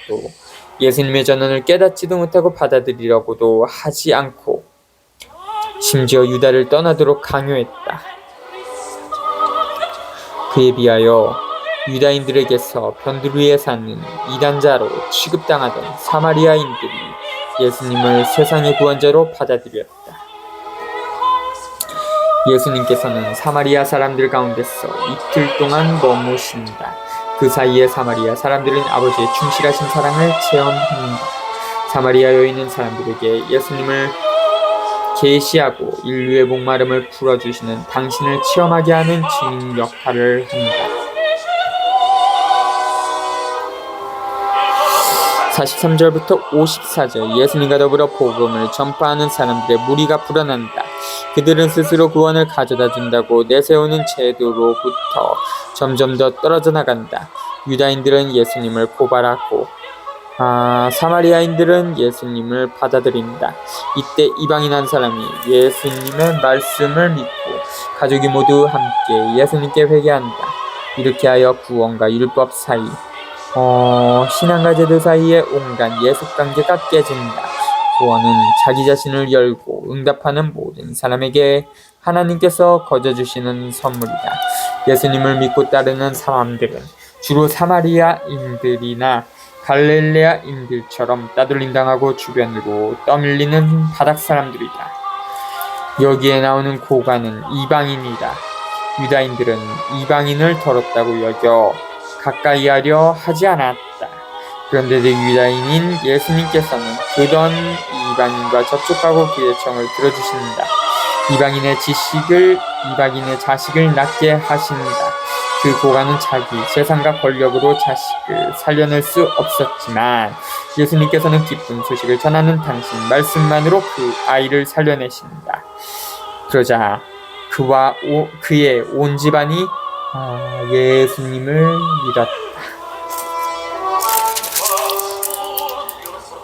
예수님의 전언을 깨닫지도 못하고 받아들이려고도 하지 않고 심지어 유다를 떠나도록 강요했다. 그에 비하여 유다인들에게서 변두리에 사는 이단자로 취급당하던 사마리아인들이 예수님을 세상의 구원자로 받아들였다. 예수님께서는 사마리아 사람들 가운데서 이틀 동안 머무신다. 그 사이에 사마리아 사람들은 아버지의 충실하신 사랑을 체험합니다. 사마리아 여인은 사람들에게 예수님을 계시하고 인류의 목마름을 풀어주시는 당신을 체험하게 하는 증인 역할을 한다. 43절부터 54절 예수님과 더불어 복음을 전파하는 사람들의 무리가 불어난다. 그들은 스스로 구원을 가져다 준다고 내세우는 제도로부터 점점 더 떨어져 나간다. 유다인들은 예수님을 고발하고 사마리아인들은 예수님을 받아들인다. 이때 이방인 한 사람이 예수님의 말씀을 믿고 가족이 모두 함께 예수님께 회개한다. 이렇게 하여 구원과 율법 사이 신앙과 제도 사이에 온갖 예속관계가 깨진다. 구원은 자기 자신을 열고 응답하는 모든 사람에게 하나님께서 거저주시는 선물이다. 예수님을 믿고 따르는 사람들은 주로 사마리아인들이나 갈릴레아인들처럼 따돌림당하고 주변으로 떠밀리는 바닥 사람들이다. 여기에 나오는 고관은 이방인이다. 유다인들은 이방인을 더럽다고 여겨 가까이 하려 하지 않았다. 그런데도 유다인인 예수님께서는 그런 이방인과 접촉하고 그의 청을 들어주신다. 이방인의 자식을 낳게 하신다. 그 고관은 자기 재산과 권력으로 자식을 살려낼 수 없었지만 예수님께서는 기쁜 소식을 전하는 당신 말씀만으로 그 아이를 살려내신다. 그러자 그의 온 집안이 예수님을 믿었다.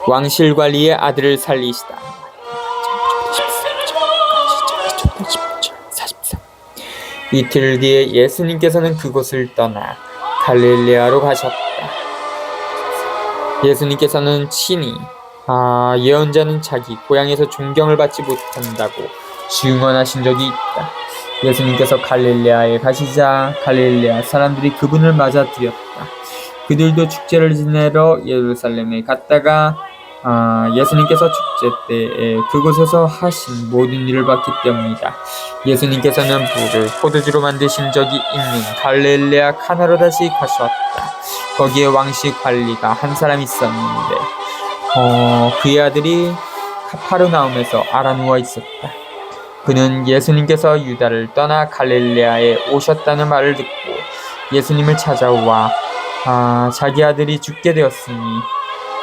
왕실관리의 아들을 살리시다. 이틀 뒤에 예수님께서는 그곳을 떠나 갈릴레아로 가셨다. 예수님께서는 친히 예언자는 자기 고향에서 존경을 받지 못한다고 증언하신 적이 있다. 예수님께서 갈릴레아에 가시자 갈릴레아 사람들이 그분을 맞아들였다. 그들도 축제를 지내러 예루살렘에 갔다가 예수님께서 축제 때에 그곳에서 하신 모든 일을 봤기 때문이다. 예수님께서는 물을 포도주로 만드신 적이 있는 갈릴레아 카나로 다시 가셨다. 거기에 왕실 관리가 한 사람 있었는데 그의 아들이 카파르나움에서 알아누워 있었다. 그는 예수님께서 유다를 떠나 갈릴레아에 오셨다는 말을 듣고 예수님을 찾아와 자기 아들이 죽게 되었으니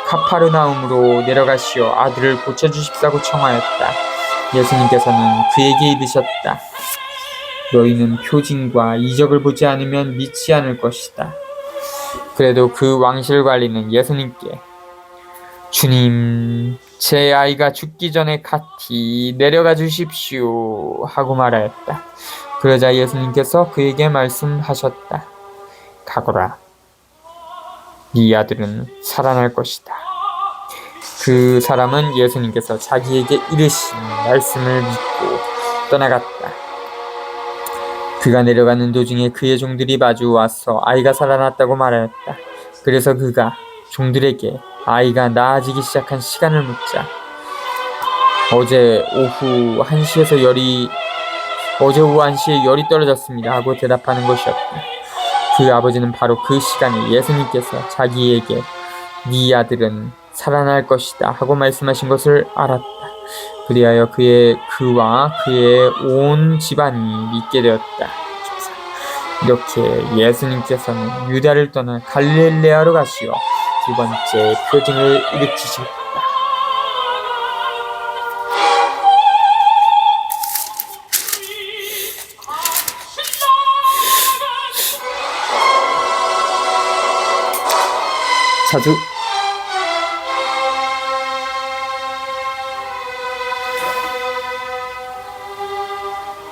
카파르나움으로 내려가시어 아들을 고쳐주십사고 청하였다. 예수님께서는 그에게 이르셨다. 너희는 표징과 이적을 보지 않으면 믿지 않을 것이다. 그래도 그 왕실 관리는 예수님께 주님, 제 아이가 죽기 전에 같이 내려가 주십시오 하고 말하였다. 그러자 예수님께서 그에게 말씀하셨다. 가거라. 네 아들은 살아날 것이다. 그 사람은 예수님께서 자기에게 이르신 말씀을 믿고 떠나갔다. 그가 내려가는 도중에 그의 종들이 마주 와서 아이가 살아났다고 말하였다. 그래서 그가 종들에게 아이가 나아지기 시작한 시간을 묻자 어제 오후 1시에 열이 떨어졌습니다 하고 대답하는 것이었다. 그 아버지는 바로 그 시간에 예수님께서 자기에게 네 아들은 살아날 것이다 하고 말씀하신 것을 알았다. 그리하여 그와 그의 온 집안이 믿게 되었다. 이렇게 예수님께서는 유다를 떠나 갈릴레아로 가시어 두 번째 표징을 일으키셨다. 자주